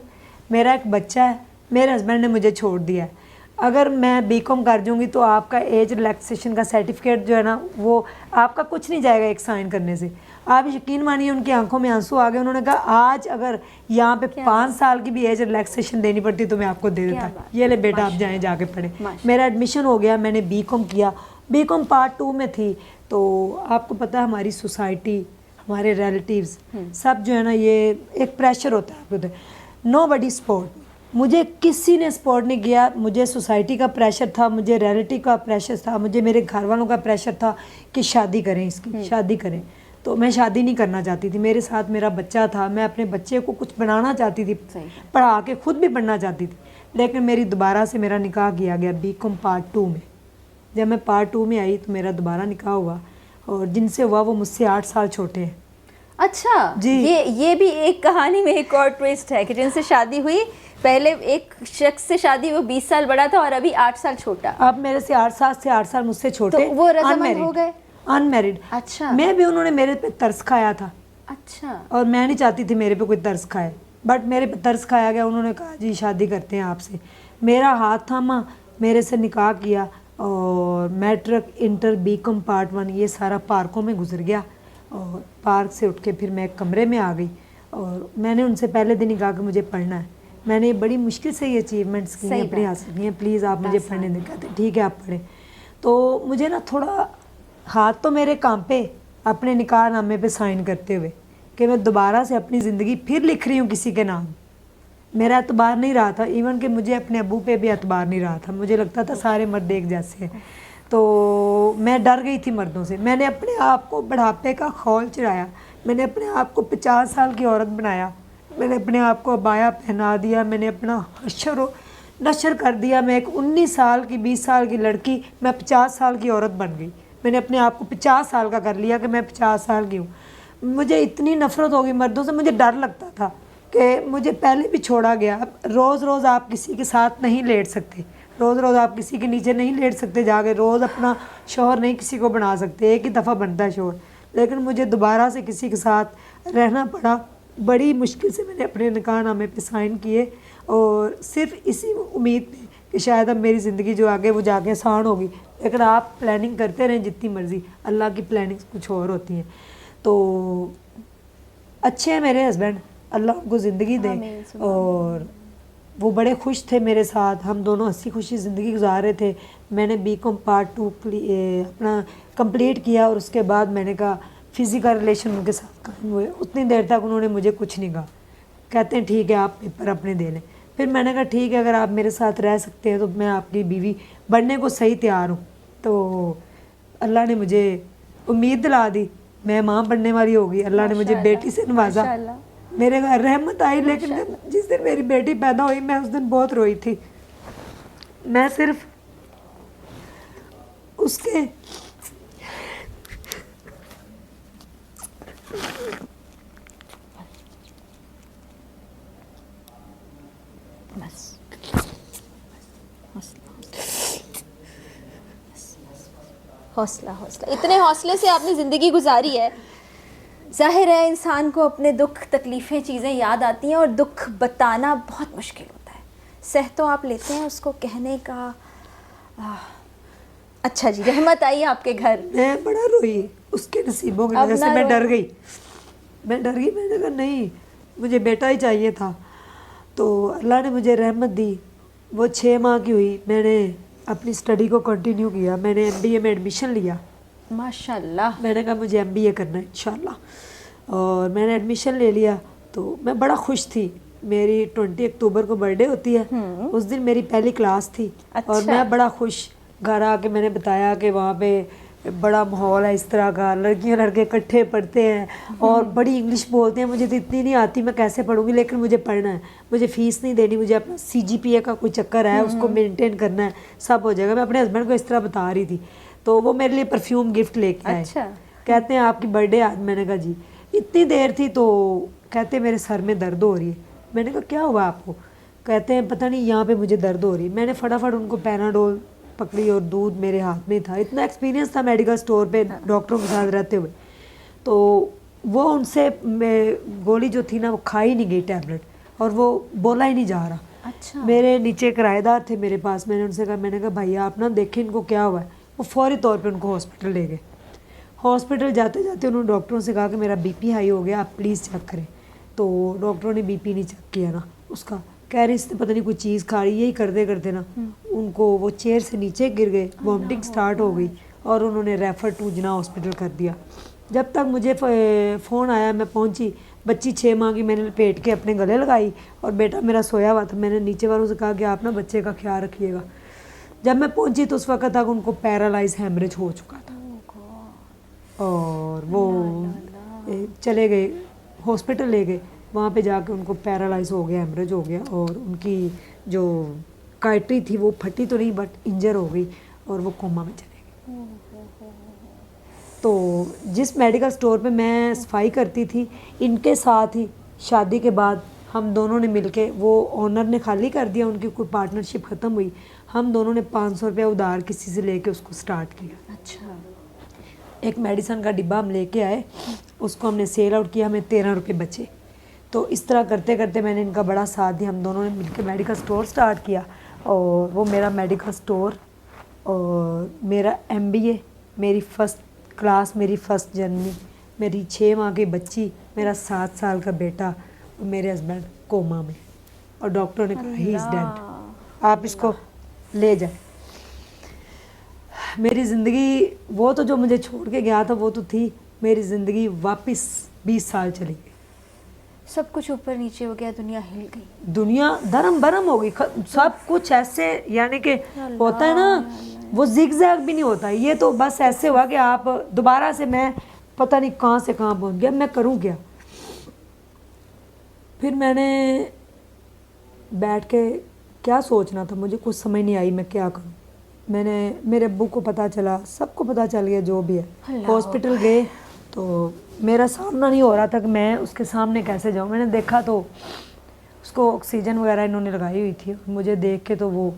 میرا ایک بچہ ہے، میرے ہسبینڈ نے مجھے چھوڑ دیا ہے، اگر میں BCom کر جاؤں گی تو آپ کا ایج ریلیکسیشن کا سرٹیفکیٹ جو ہے نا، وہ آپ کا کچھ نہیں جائے گا ایک سائن کرنے سے. آپ یقین مانیے ان کی آنکھوں میں آنسو آ گئے. انہوں نے کہا آج اگر یہاں پہ 5 سال کی بھی ایج ریلیکسیشن دینی پڑتی تو میں آپ کو دے دیتا. یہ لے بیٹا آپ جائیں جا کے پڑھیں. میرا ایڈمیشن ہو گیا. میں نے BCom کیا. BCom پارٹ 2 میں تھی. تو آپ کو پتہ ہے ہماری سوسائٹی، ہمارے ریلیٹیوز سب جو ہے نا، یہ ایک پریشر ہوتا ہے آپ کو. نو بڈی سپورٹ. مجھے کسی نے سپورٹ نہیں کیا. مجھے سوسائٹی کا پریشر تھا، مجھے ریلیٹی کا پریشر تھا، مجھے میرے گھر والوں کا پریشر تھا کہ شادی کریں، اس کی شادی کریں. تو میں شادی نہیں کرنا چاہتی تھی. میرے ساتھ میرا بچہ تھا. میں اپنے بچے کو کچھ بنانا چاہتی تھی، پڑھا کے خود بھی پڑھنا چاہتی تھی. لیکن میری دوبارہ سے میرا نکاح کیا گیا BCom پارٹ 2 میں. جب میں پارٹ 2 میں آئی تو میرا دوبارہ نکاح ہوا، اور جن سے ہوا وہ مجھ سے 8 سال چھوٹے ہیں. اچھا جی. یہ بھی ایک کہانی میں ایک اور ٹویسٹ ہے کہ جن سے شادی ہوئی، پہلے ایک شخص سے شادی وہ 20 سال بڑا تھا اور ابھی 8 سال چھوٹا. اب میرے سے 8 سال مجھ سے چھوٹے. تو وہ رضامند ہو گئے. انمیرڈ. اچھا. میں بھی انہوں نے میرے پہ ترس کھایا تھا. اچھا. اور میں نہیں چاہتی تھی میرے پہ کوئی ترس کھائے، بٹ میرے پہ ترس کھایا گیا. انہوں نے کہا جی شادی کرتے ہیں آپ سے. میرا ہاتھ تھاما، میرے سے نکاح کیا، اور میٹرک، انٹر، BCom پارٹ 1 یہ سارا پارکوں میں گزر گیا. اور پارک سے اٹھ کے پھر میں ایک کمرے میں آ گئی. اور میں نے ان سے پہلے دن ہی کہا کہ مجھے پڑھنا ہے. میں نے بڑی مشکل سے یہ اچیومنٹس کی ہیں اپنی حاصل کی ہیں، پلیز آپ مجھے پڑھنے دیں. کہتے ٹھیک ہے آپ پڑھیں. تو مجھے نا تھوڑا ہاتھ تو میرے کانپے اپنے نکاح نامے پہ سائن کرتے ہوئے کہ میں دوبارہ سے اپنی زندگی پھر لکھ رہی ہوں کسی کے نام. میرا اعتبار نہیں رہا تھا، ایون کہ مجھے اپنے ابو پہ بھی اعتبار نہیں رہا تھا. مجھے لگتا تھا سارے مرد ایک جیسے ہیں. تو میں ڈر گئی تھی مردوں سے. میں نے اپنے آپ کو بڑھاپے کا خول چڑھایا. میں نے اپنے آپ کو 50 سال کی عورت بنایا. میں نے اپنے آپ کو عبایا پہنا دیا. میں نے اپنا حشر و نشر کر دیا. میں ایک 19 سال کی 20 سال کی لڑکی میں 50 سال کی عورت بن گئی. میں نے اپنے آپ کو 50 سال کا کر لیا کہ میں 50 سال کی ہوں. مجھے اتنی نفرت ہو گئی مردوں سے. مجھے ڈر لگتا تھا کہ مجھے پہلے بھی چھوڑا گیا. روز روز آپ کسی کے ساتھ نہیں لیٹ سکتے, روز روز آپ کسی کے نیچے نہیں لیٹ سکتے جا کے, روز اپنا شوہر نہیں کسی کو بنا سکتے, ایک ہی دفعہ بنتا ہے شوہر. لیکن مجھے دوبارہ سے کسی کے ساتھ رہنا پڑا. بڑی مشکل سے میں نے اپنے نکاح نامے پہ سائن کیے, اور صرف اسی امید پہ کہ شاید اب میری زندگی جو آگے وہ جا کے آسان ہوگی. لیکن آپ پلاننگ کرتے رہیں جتنی مرضی, اللہ کی پلاننگ کچھ اور ہوتی ہیں. تو اچھے ہیں میرے ہسبینڈ, اللہ ان کو زندگی دے, اور وہ بڑے خوش تھے میرے ساتھ. ہم دونوں ہنسی خوشی زندگی گزار رہے تھے. میں نے BCom پارٹ 2 اپنا کمپلیٹ کیا, اور اس کے بعد میں نے کہا فزیکل ریلیشن ان کے ساتھ قائم ہوئے. اتنی دیر تک انہوں نے مجھے کچھ نہیں کہا, کہتے ہیں ٹھیک ہے آپ پیپر اپنے دے لیں. پھر میں نے کہا ٹھیک ہے اگر آپ میرے ساتھ رہ سکتے ہیں تو میں آپ کی بیوی بننے کو صحیح تیار ہوں. تو اللہ نے مجھے امید دلا دی, میں ماں بننے والی ہوگی. اللہ نے مجھے بیٹی سے نوازا, میرے گھر رحمت آئی. لیکن جس دن میری بیٹی پیدا ہوئی میں اس دن بہت روئی تھی. میں صرف اس کے حوصلہ اتنے حوصلے سے آپ نے زندگی گزاری ہے. ظاہر ہے انسان کو اپنے دکھ تکلیفیں چیزیں یاد آتی ہیں, اور دکھ بتانا بہت مشکل ہوتا ہے. سہ تو آپ لیتے ہیں, اس کو کہنے کا اچھا جی, رحمت آئی آپ کے گھر. میں بڑا روئی اس کے نصیبوں کی وجہ سے. میں ڈر گئی, میں نے کہا نہیں, مجھے بیٹا ہی چاہیے تھا. تو اللہ نے مجھے رحمت دی. وہ 6 ماہ کی ہوئی, میں نے اپنی سٹڈی کو کنٹینیو کیا. میں نے MBA میں ایڈمیشن لیا. ماشاء اللہ. میں نے کہا مجھے MBA کرنا ہے انشاءاللہ, اور میں نے ایڈمیشن لے لیا. تو میں بڑا خوش تھی. میری 20 اکتوبر کو برتھ ڈے ہوتی ہے, اس دن میری پہلی کلاس تھی. اور میں بڑا خوش گھر آ کے میں نے بتایا کہ وہاں پہ بڑا ماحول ہے اس طرح کا, لڑکیاں لڑکے اکٹھے پڑھتے ہیں اور بڑی انگلش بولتے ہیں. مجھے تو اتنی نہیں آتی, میں کیسے پڑھوں گی, لیکن مجھے پڑھنا ہے. مجھے فیس نہیں دینی, مجھے اپنا CGPA کا کوئی چکر ہے, اس کو مینٹین کرنا ہے, سب ہو جائے گا. میں اپنے ہسبینڈ کو اس طرح بتا رہی تھی. تو وہ میرے لیے پرفیوم گفٹ لے کے آئے. کہتے ہیں آپ کی برتھ ڈے آج. میں نے کہا جی. اتنی دیر تھی تو کہتے ہیں میرے سر میں درد ہو رہی ہے. میں نے کہا کیا ہوا آپ کو؟ کہتے ہیں پتہ نہیں یہاں پہ مجھے درد ہو رہی ہے. میں نے فٹافٹ ان کو پیناڈول پکڑی اور دودھ میرے ہاتھ میں تھا. اتنا ایکسپیرینس تھا میڈیکل سٹور پہ ڈاکٹروں کے ساتھ رہتے ہوئے. تو وہ ان سے گولی جو تھی نا وہ کھائی نہیں گئی ٹیبلٹ, اور وہ بولا ہی نہیں جا رہا. میرے نیچے کرایہ دار تھے میرے پاس. میں نے ان سے کہا, میں نے کہا بھائی آپ نا دیکھیں ان کو کیا ہوا ہے. وہ فوری طور پہ ان کو ہاسپٹل لے گئے. ہاسپٹل جاتے جاتے انہوں نے ڈاکٹروں سے کہا کہ میرا BP ہائی ہو گیا, آپ پلیز چیک کریں. تو ڈاکٹروں نے BP نہیں چیک کیا نا اس کا. کہہ رہی اس نے پتہ نہیں کوئی چیز کھا رہی, یہی کرتے کرتے نا ان کو وہ چیئر سے نیچے گر گئے, وامٹنگ سٹارٹ ہو گئی, اور انہوں نے ریفر ٹو جناح ہاسپٹل کر دیا. جب تک مجھے فون آیا میں پہنچی. بچی 6 ماہ کی میں نے لپیٹ کے اپنے گلے لگائی, اور بیٹا میرا سویا ہوا تھا. میں نے نیچے والوں سے کہا کہ آپ نا بچے کا خیال رکھیے گا. جب میں پہنچی تو اس وقت تک ان کو پیرالائز ہیمریج ہو چکا تھا, اور وہ چلے گئے ہاسپٹل لے گئے. وہاں پہ جا کے ان کو پیرالائز ہو گیا, ہیمریج ہو گیا, اور ان کی جو کائٹری تھی وہ پھٹی تو نہیں بٹ انجر ہو گئی, اور وہ کوما میں چلے گئے. تو جس میڈیکل سٹور پہ میں صفائی کرتی تھی, ان کے ساتھ ہی شادی کے بعد ہم دونوں نے مل کے, وہ آنر نے خالی کر دیا, ان کی کوئی پارٹنرشپ ختم ہوئی, ہم دونوں نے 500 روپے ادھار کسی سے لے کے اس کو سٹارٹ کیا. اچھا. ایک میڈیسن کا ڈبہ ہم لے کے آئے, اس کو ہم نے سیل آؤٹ کیا, ہمیں 13 روپے بچے. تو اس طرح کرتے کرتے میں نے ان کا بڑا ساتھ دیا. ہم دونوں نے مل کے میڈیکل سٹور سٹارٹ کیا, اور وہ میرا میڈیکل سٹور, اور میرا MBA, میری فرسٹ کلاس, میری فرسٹ جرنی, میری 6 ماہ کی بچی, میرا 7 سال کا بیٹا, اور میرے ہسبینڈ کوما میں, اور ڈاکٹروں نے کہا ہی از ڈیڈ, آپ اس کو لے جائیں. میری زندگی وہ تو جو مجھے چھوڑ کے گیا تھا وہ تو تھی, میری زندگی واپس 20 سال چلی گئی. سب کچھ اوپر نیچے ہو گیا, دنیا ہل گئی, دنیا درم برم ہو گئی, سب کچھ ایسے, یعنی کہ ہوتا ہے نا وہ زگ زیگ بھی نہیں ہوتا, یہ تو بس ایسے ہوا کہ آپ دوبارہ سے, میں پتہ نہیں کہاں سے کہاں پہنچ گیا. میں کروں کیا؟ پھر میں نے بیٹھ کے کیا سوچنا تھا, مجھے کچھ سمجھ نہیں آئی میں کیا کروں. میں نے, میرے ابو کو پتہ چلا, سب کو پتہ چل گیا جو بھی ہے. ہاسپٹل گئے تو میرا سامنا نہیں ہو رہا تھا کہ میں اس کے سامنے کیسے جاؤں. میں نے دیکھا تو اس کو آکسیجن وغیرہ انہوں نے لگائی ہوئی تھی. مجھے دیکھ کے تو وہ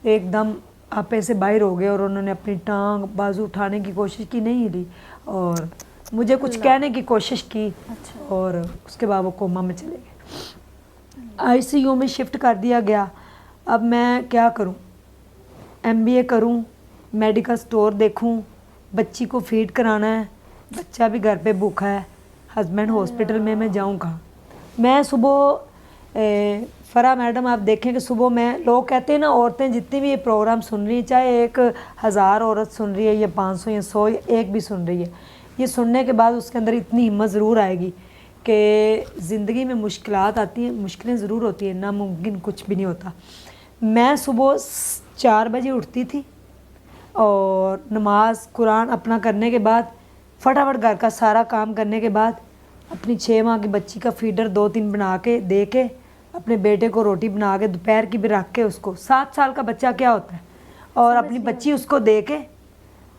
ایک دم آپے سے باہر ہو گئے اور انہوں نے اپنی ٹانگ بازو اٹھانے کی کوشش کی, نہیں ہلی, اور مجھے کچھ کہنے کی کوشش کی, اور اس کے بعد وہ کوما میں چلے گئے. آئی سی یو میں شفٹ کر دیا گیا. اب میں کیا کروں, MBA کروں, میڈیکل سٹور دیکھوں, بچی کو فیڈ کرانا ہے, بچہ بھی گھر پہ بھوکا ہے, ہسبینڈ ہاسپٹل میں جاؤں کہاں. میں صبح فرا میڈم آپ دیکھیں کہ صبح میں, لوگ کہتے ہیں نا عورتیں جتنی بھی یہ پروگرام سن رہی ہیں, چاہے 1000 عورت سن رہی ہے یا 500 یا 100 یا ایک بھی سن رہی ہے, یہ سننے کے بعد اس کے اندر اتنی ہمت ضرور آئے گی کہ زندگی میں مشکلات آتی ہیں, مشکلیں ضرور ہوتی ہیں, ناممکن کچھ بھی نہیں ہوتا. میں صبح 4 بجے اٹھتی تھی اور نماز قرآن اپنا کرنے کے بعد فٹافٹ گھر کا سارا کام کرنے کے بعد اپنی 6 ماہ کی بچی کا فیڈر 2-3 بنا کے دے کے, اپنے بیٹے کو روٹی بنا کے دوپہر کی بھی رکھ کے, اس کو 7 سال کا بچہ کیا ہوتا ہے, اور اپنی بچی اس کو دے کے,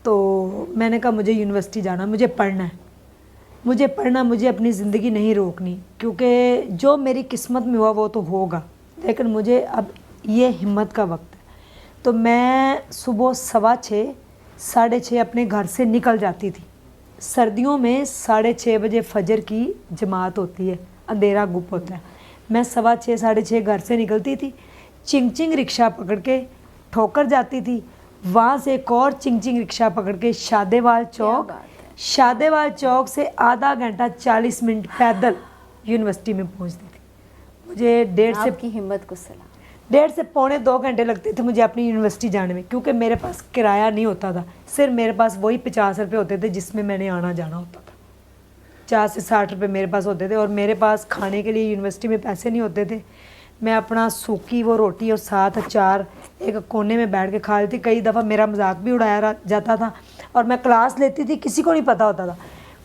تو میں نے کہا مجھے یونیورسٹی جانا, مجھے پڑھنا ہے, مجھے اپنی زندگی نہیں روکنی, کیونکہ جو میری قسمت میں ہوا وہ تو ہوگا, لیکن مجھے اب یہ ہمت کا وقت ہے. تو میں صبح 6:15 6:30 اپنے گھر سے نکل جاتی تھی. سردیوں میں 6:30 بجے فجر کی جماعت ہوتی ہے, اندھیرا گپ ہوتا ہے. میں 6:15 6:30 گھر سے نکلتی تھی, چنگ رکشہ پکڑ کے ٹھوکر جاتی تھی, وہاں سے ایک اور چنگ رکشہ پکڑ کے شادیوال چوک سے آدھا گھنٹہ 40 منٹ پیدل یونیورسٹی میں پہنچتی تھی. مجھے 1.5 کی ہمت کو سلام. 1.5 سے پونے 2 گھنٹے لگتے تھے مجھے اپنی یونیورسٹی جانے میں, کیونکہ میرے پاس کرایہ نہیں ہوتا تھا, صرف میرے پاس وہی 50 روپے ہوتے تھے جس میں نے آنا جانا ہوتا تھا. 50 سے 60 روپے میرے پاس ہوتے تھے, اور میرے پاس کھانے کے لیے یونیورسٹی میں پیسے نہیں ہوتے تھے. میں اپنا سوکھی وہ روٹی اور ساتھ اچار ایک کونے میں بیٹھ کے کھا لیتی. کئی دفعہ میرا مذاق بھی اڑایا جاتا تھا, اور میں کلاس لیتی تھی, کسی کو نہیں پتہ ہوتا تھا.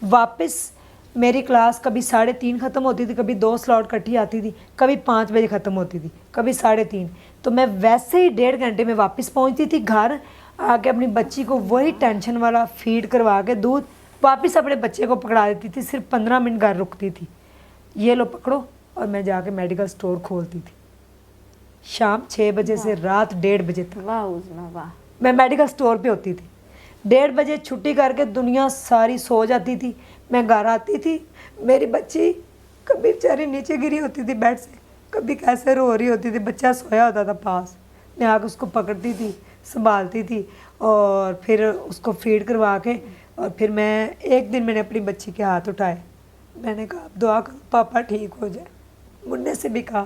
واپس میری کلاس کبھی 3:30 ختم ہوتی تھی, کبھی 2 سلاٹ کٹھی آتی تھی, کبھی 5 بجے ختم ہوتی تھی, کبھی 3:30. تو میں ویسے ہی 1.5 گھنٹے میں واپس پہنچتی تھی گھر آ کے, اپنی بچی کو وہی ٹینشن والا فیڈ کروا کے دودھ واپس اپنے بچے کو پکڑا دیتی تھی. صرف 15 منٹ گھر رکتی تھی, یہ لو پکڑو, اور میں جا کے میڈیکل سٹور کھولتی تھی. شام 6 بجے سے رات 1:30 بجے تک میں میڈیکل سٹور پہ ہوتی تھی. 1:30 بجے چھٹی کر کے دنیا ساری سو جاتی تھی, میں گھر آتی تھی, میری بچی کبھی بیچاری نیچے گری ہوتی تھی بیڈ سے, کبھی کیسے رو رہی ہوتی تھی, بچہ سویا ہوتا تھا پاس, میں آ کے اس کو پکڑتی تھی, سنبھالتی تھی, اور پھر اس کو فیڈ کروا کے, اور پھر ایک دن میں نے اپنی بچی کے ہاتھ اٹھائے, میں نے کہا دعا کرو پاپا ٹھیک ہو جائے. منڈے سے بھی کہا,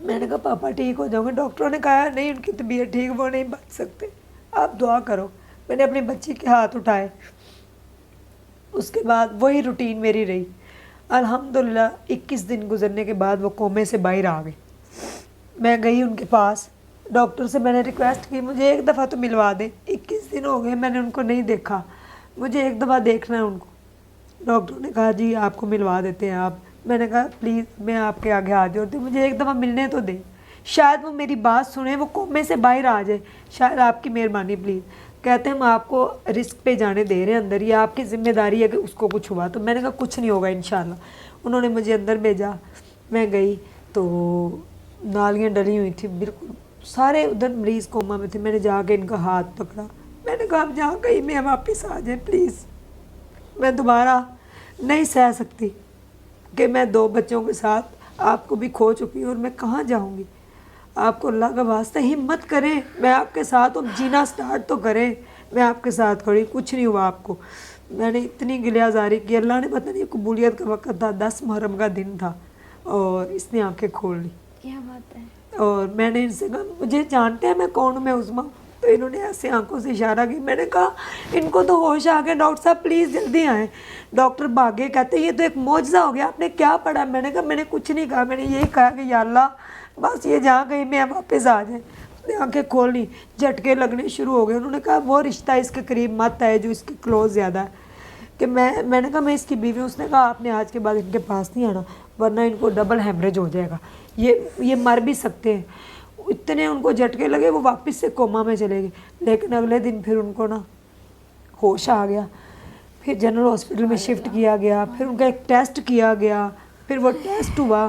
میں نے کہا پاپا ٹھیک ہو جاؤں گے. ڈاکٹروں نے کہا نہیں, ان کی طبیعت ٹھیک, وہ نہیں بچ سکتے, آپ دعا کرو. میں نے اپنی بچی کے ہاتھ اٹھائے. اس کے بعد وہی روٹین میری رہی. الحمدللہ 21 دن گزرنے کے بعد وہ کومے سے باہر آ گئے. میں گئی ان کے پاس, ڈاکٹر سے میں نے ریکویسٹ کی مجھے ایک دفعہ تو ملوا دیں, 21 دن ہو گئے میں نے ان کو نہیں دیکھا, مجھے ایک دفعہ دیکھنا ہے ان کو. ڈاکٹر نے کہا جی آپ کو ملوا دیتے ہیں آپ. میں نے کہا پلیز میں آپ کے آگے ہاتھ جوڑتی ہوں, مجھے ایک دفعہ ملنے تو دیں, شاید وہ میری بات سنیں, وہ کومے سے باہر آ جائے, شاید آپ کی مہربانی پلیز. کہتے ہیں ہم آپ کو رسک پہ جانے دے رہے ہیں اندر, یہ آپ کی ذمہ داری ہے کہ اس کو کچھ ہوا. تو میں نے کہا کچھ نہیں ہوگا انشاءاللہ. انہوں نے مجھے اندر بھیجا, میں گئی تو نالیاں ڈلی ہوئی تھی بالکل, سارے ادھر مریض کوما میں تھے. میں نے جا کے ان کا ہاتھ پکڑا, میں نے کہا اب جہاں کہیں میں واپس آ جائیں پلیز, میں دوبارہ نہیں سہ سکتی کہ میں 2 بچوں کے ساتھ آپ کو بھی کھو چکی ہوں, اور میں کہاں جاؤں گی. آپ کو اللہ کا واسطہ ہمت کریں, میں آپ کے ساتھ ہوں, جینا سٹارٹ تو کریں, میں آپ کے ساتھ کھڑی. کچھ نہیں ہوا آپ کو. میں نے اتنی گلہ زاری کی, اللہ نے پتہ نہیں قبولیت کا وقت تھا, 10 محرم کا دن تھا, اور اس نے آنکھیں کھول لی. کیا بات ہے. اور میں نے ان سے کہا مجھے جانتے ہیں میں کون ہوں, میں عظمیٰ. تو انہوں نے ایسے آنکھوں سے اشارہ کی. میں نے کہا ان کو تو ہوش آ گیا, ڈاکٹر صاحب پلیز جلدی آئیں. ڈاکٹر بھاگے, کہتے یہ تو ایک معجزہ ہو گیا, آپ نے کیا پڑھا. میں نے کہا میں نے کچھ نہیں کہا, میں نے یہی کہا کہ یا اللہ بس یہ جہاں کہیں میں واپس آ جائیں. آنکھیں کھول لی, جھٹکے لگنے شروع ہو گئے. انہوں نے کہا وہ رشتہ اس کے قریب مت ہے جو اس کے کلوز زیادہ ہے. کہ میں نے کہا میں اس کی بیوی ہوں. اس نے کہا آپ نے آج کے بعد ان کے پاس نہیں آنا, ورنہ ان کو ڈبل ہیمریج ہو جائے گا, یہ مر بھی سکتے ہیں. اتنے ان کو جھٹکے لگے, وہ واپس سے کوما میں چلے گئے. لیکن اگلے دن پھر ان کو نا ہوش آ گیا. پھر جنرل ہاسپٹل میں شفٹ کیا گیا، پھر ان کا ایک ٹیسٹ کیا گیا، پھر وہ ٹیسٹ ہوا،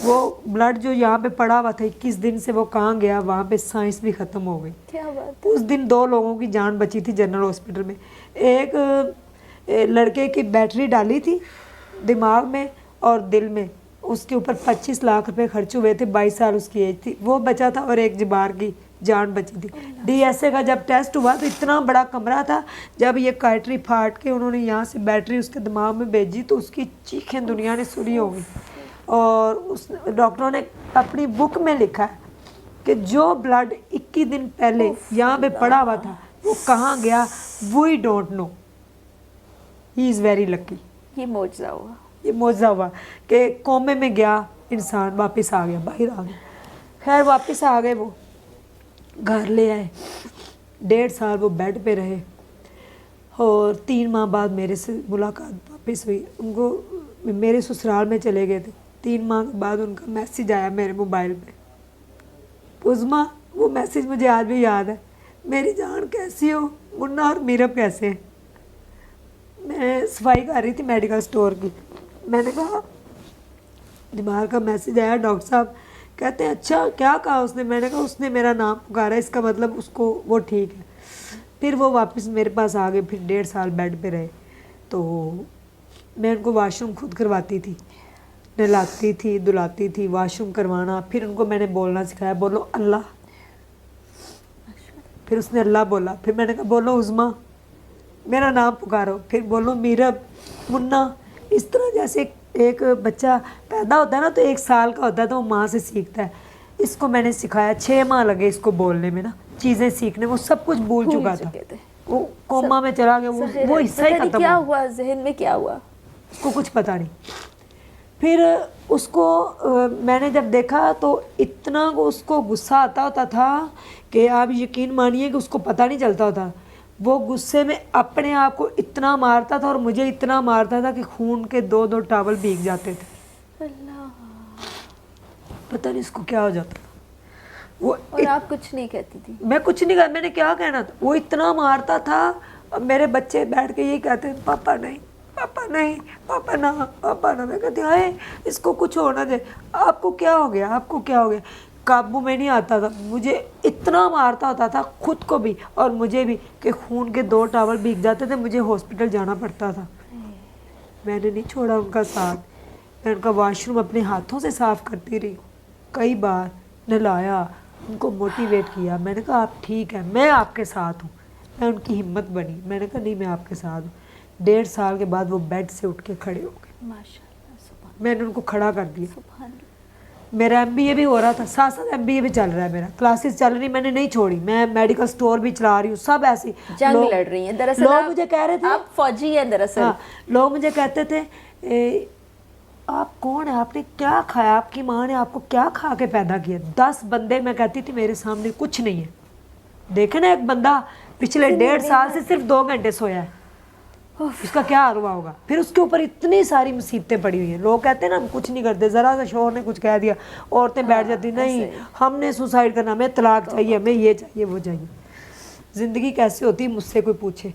وہ بلڈ جو یہاں پہ پڑا ہوا تھا 21 دن سے وہ کہاں گیا، وہاں پہ سائنس بھی ختم ہو گئی. کیا بات اس دن 2 لوگوں کی جان بچی تھی جنرل ہاسپٹل میں. ایک لڑکے کی بیٹری ڈالی تھی دماغ میں اور دل میں، اس کے اوپر 25 لاکھ روپے خرچ ہوئے تھے، 22 سال اس کی ایج تھی، وہ بچا تھا، اور ایک جبار کی جان بچی تھی. ڈی ایس اے کا جب ٹیسٹ ہوا تو اتنا بڑا کمرہ تھا، جب یہ کائٹری پھاٹ کے انہوں نے یہاں سے بیٹری اس کے دماغ میں بھیجی تو اس کی چیخیں دنیا نے سنی ہوگی. اور اس ڈاکٹروں نے اپنی بک میں لکھا ہے کہ جو بلڈ 21 دن پہلے یہاں پہ پڑا ہوا تھا وہ کہاں گیا، we don't know. He is very lucky. یہ معجزہ ہوا. یہ معجزہ ہوا کہ کومے میں گیا انسان، واپس آ گیا، باہر آ گیا. خیر واپس آ گئے، وہ گھر لے آئے. 1.5 سال وہ بیڈ پہ رہے، اور 3 ماہ بعد میرے سے ملاقات واپس ہوئی. ان کو میرے سسرال میں چلے گئے تھے. 3 ماہ بعد ان کا میسیج آیا میرے موبائل پہ، عظمیٰ. وہ میسیج مجھے آج بھی یاد ہے. میری جان کیسی ہو، منا اور میرب کیسے ہیں. میں صفائی کر رہی تھی میڈیکل سٹور کی. میں نے کہا دماغ کا میسیج آیا ڈاکٹر صاحب. کہتے ہیں اچھا کیا کہا اس نے. میں نے کہا اس نے میرا نام پکارا، اس کا مطلب اس کو وہ ٹھیک ہے. پھر وہ واپس میرے پاس آ گئے. پھر 1.5 سال بیڈ پہ رہے. تو میں ان کو واش روم خود کرواتی تھی، نہلاتی تھی، دھلاتی تھی، واش روم کروانا. پھر ان کو میں نے بولنا سکھایا، بولو اللہ. پھر اس نے اللہ بولا. پھر میں نے کہا بولو عظمیٰ، میرا نام پکارو. پھر بولو میرب، منا. اس طرح جیسے ایک بچہ پیدا ہوتا ہے نا تو 1 سال کا ہوتا ہے تو وہ ماں سے سیکھتا ہے. اس کو میں نے سکھایا. 6 ماہ لگے اس کو بولنے میں نا، چیزیں سیکھنے. وہ سب کچھ بھول چکا تھا، وہ کوما میں چلا گیا. وہ حصہ ہی ختم کیا ہو. ہوا ذہن میں، کیا ہوا اس کو کچھ پتہ نہیں. پھر اس کو میں نے جب دیکھا تو اتنا اس کو غصہ آتا ہوتا تھا کہ آپ یقین مانیے کہ اس کو پتہ نہیں چلتا ہوتا. وہ غصے میں اپنے آپ کو اتنا مارتا تھا اور مجھے اتنا مارتا تھا کہ خون کے 2 ٹاول بھیگ جاتے تھے. اللہ. پتہ نہیں اس کو کیا ہو جاتا تھا. وہ اور آپ کچھ نہیں کہتی تھی؟ میں کچھ نہیں کہا. میں نے کیا کہنا تھا. وہ اتنا مارتا تھا. اور میرے بچے بیٹھ کے یہی کہتے ہیں پاپا نہیں، پاپا نہیں، پاپا نہ، پاپا نہ. میں کہتی ہائے اس کو کچھ ہونا دے. آپ کو کیا ہو گیا، آپ کو کیا ہو گیا. قابو میں نہیں آتا تھا. مجھے اتنا مارتا ہوتا تھا خود کو بھی اور مجھے بھی کہ خون کے 2 ٹاول بھیگ جاتے تھے. مجھے ہاسپٹل جانا پڑتا تھا. میں نے نہیں چھوڑا ان کا ساتھ. میں ان کا واش روم اپنے ہاتھوں سے صاف کرتی رہی. کئی بار نہلایا، ان کو موٹیویٹ کیا. میں نے کہا آپ ٹھیک ہے، میں آپ کے ساتھ ہوں. میں ان کی ہمت بنی. میں نے کہا نہیں میں آپ کے ساتھ ہوں. 1.5 سال کے بعد وہ بیڈ سے اٹھ کے کھڑے ہو گئے. ماشاءاللہ. سبحان میں نے ان کو کھڑا کر دیا. سبحان اللہ. میرا MBA بھی ہو رہا تھا، ساتھ ساتھ MBA بھی چل رہا ہے. میرا کلاسز چل رہی، میں نے نہیں چھوڑی. میں میڈیکل سٹور بھی چلا رہی ہوں. سب ایسے جنگ لڑ رہی ہیں. دراصل لوگ مجھے کہہ رہے تھے، آپ فوجی ہیں دراصل. ہاں لوگ مجھے کہتے تھے آپ کون ہیں، آپ نے کیا کھایا، آپ کی ماں نے آپ کو کیا کھا کے پیدا کیا. 10 بندے میں کہتی تھی میرے سامنے کچھ نہیں ہے. دیکھیں نا ایک بندہ پچھلے 1.5 سال سے صرف 2 گھنٹے سویا ہے، اس کا کیا حال ہوا ہوگا. پھر اس کے اوپر اتنی ساری مصیبتیں پڑی ہوئی ہیں. لوگ کہتے ہیں نا ہم کچھ نہیں کرتے. ذرا سا شوہر نے کچھ کہہ دیا عورتیں بیٹھ جاتی نہیں ہم نے سوسائڈ کرنا، ہمیں طلاق چاہیے، ہمیں یہ چاہیے وہ چاہیے. زندگی کیسے ہوتی مجھ سے کوئی پوچھے.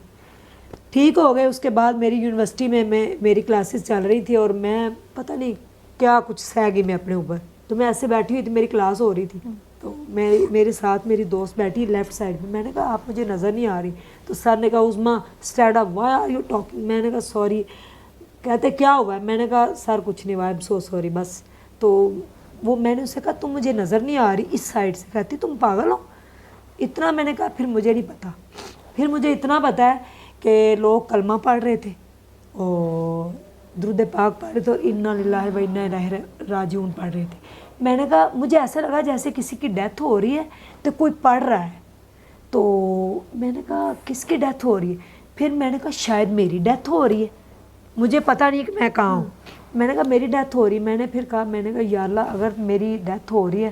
ٹھیک ہو گئے. اس کے بعد میری یونیورسٹی میں میری کلاسز چل رہی تھی اور میں پتہ نہیں کیا کچھ سہ گئی میں اپنے اوپر. تو میں ایسے بیٹھی ہوئی تھی، میری کلاس ہو رہی تھی. تو میرے ساتھ میری دوست بیٹھی لیفٹ سائڈ میں. میں نے کہا آپ مجھے نظر نہیں آ رہی. تو سر نے کہا Uzma stand up, why are you talking. میں نے کہا سوری. کہتے کیا ہوا ہے. میں نے کہا سر کچھ نہیں ہوا، آئی ایم سو سوری بس. تو وہ میں نے اسے کہا تم مجھے نظر نہیں آ رہی اس سائڈ سے. کہتی تم پاگل ہو. اتنا میں نے کہا پھر مجھے نہیں پتہ. پھر مجھے اتنا پتہ ہے کہ لوگ کلمہ پڑھ رہے تھے اور درود پاک پڑھ رہے تھے اور انا للہ و انا الیہ راجعون پڑھ رہے تھے. میں نے کہا مجھے ایسا لگا جیسے کسی کی ڈیتھ ہو رہی ہے تو کوئی پڑھ رہا ہے. تو میں نے کہا کس کی ڈیتھ ہو رہی ہے. پھر میں نے کہا شاید میری ڈیتھ ہو رہی ہے. مجھے پتہ نہیں کہ میں کہاں ہوں. میں نے کہا میری ڈیتھ ہو رہی ہے. میں نے پھر کہا میں نے کہا یا اللہ اگر میری ڈیتھ ہو رہی ہے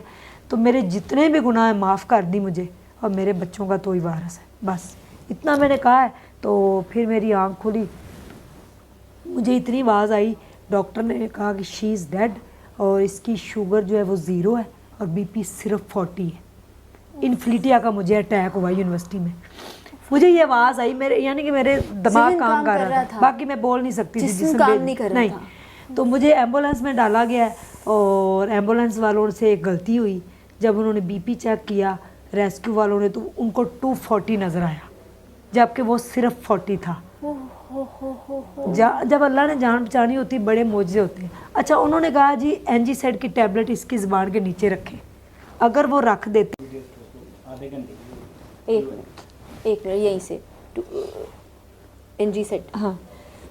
تو میرے جتنے بھی گناہ ہیں معاف کر دی مجھے، اور میرے بچوں کا تو ہی وارث ہے. بس اتنا میں نے کہا ہے. تو پھر میری آنکھ کھلی. مجھے اتنی آواز آئی، ڈاکٹر نے کہا کہ شی از ڈیڈ اور اس کی شوگر جو ہے وہ 0 ہے اور BP صرف 40 ہے. انفلیٹیا کا مجھے اٹیک ہوا یونیورسٹی میں. مجھے یہ آواز آئی میرے یعنی کہ میرے دماغ کام کر رہا تھا, باقی میں بول نہیں سکتی تھی, جسم کام نہیں کر رہا تھا. تو مجھے ایمبولینس میں ڈالا گیا اور ایمبولینس والوں سے ایک غلطی ہوئی, جب انہوں نے بی پی چیک کیا ریسکیو والوں نے تو ان کو 240 نظر آیا جبکہ وہ صرف 40 تھا. جب اللہ نے جان بچانی ہوتی بڑے معجزے ہوتے ہیں. اچھا انہوں نے کہا جی NG سیڈ کی ٹیبلٹ اس کی زبان کے نیچے رکھیں, اگر وہ رکھ دیتے ایک منٹ یہیں سے NG سیٹ, ہاں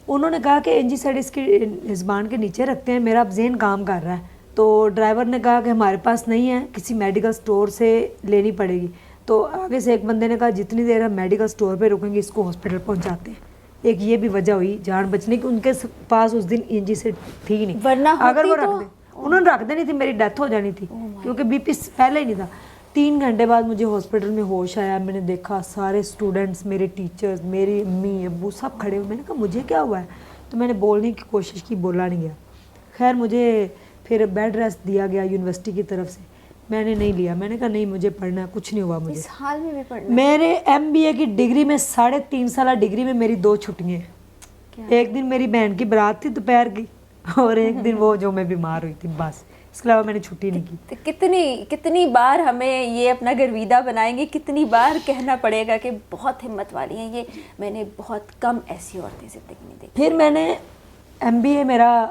انہوں نے کہا کہ NG سیڈ اس کی زبان کے نیچے رکھتے ہیں, میرا اب ذہن کام کر رہا ہے. تو ڈرائیور نے کہا کہ ہمارے پاس نہیں ہے, کسی میڈیکل سٹور سے لینی پڑے گی. تو آگے سے ایک بندے نے کہا جتنی دیر ہم میڈیکل سٹور پہ رکیں گے اس کو ہاسپٹل پہنچاتے ہیں. ایک یہ بھی وجہ ہوئی جان بچنے کی, ان کے پاس اس دن NG سیڈ تھی نہیں, ورنہ اگر وہ ہوتی رکھ دیں انہوں نے رکھ دینی تھی میری ڈیتھ ہو جانی تھی کیونکہ بی پی پہلے ہی نہیں تھا. 3 گھنٹے بعد مجھے ہاسپٹل میں ہوش آیا, میں نے دیکھا سارے اسٹوڈنٹس, میرے ٹیچرز, میری امی ابو سب کھڑے ہوئے. میں نے کہا مجھے کیا ہوا ہے, تو میں نے بولنے کی کوشش کی, بولا نہیں گیا. خیر مجھے پھر بیڈ ریسٹ دیا گیا یونیورسٹی کی طرف سے, میں نے نہیں لیا. میں نے کہا نہیں مجھے پڑھنا ہے, کچھ نہیں ہوا مجھے. اس حال میں بھی پڑھنا. میرے MBA کی ڈگری میں 3.5 سالہ ڈگری میں میری 2 چھٹیاں ہیں. ایک دن میری بہن کی برات تھی دوپہر کی, اور ایک دن وہ جو میں بیمار ہوئی تھی, بس اس کے علاوہ میں نے چھٹی نہیں کی. کتنی بار ہمیں یہ اپنا گرویدہ بنائیں گے, کتنی بار کہنا پڑے گا کہ بہت ہمت والی ہیں یہ, میں نے بہت کم ایسی عورتیں زندگی میں دیکھی. پھر میں نے MBA میرا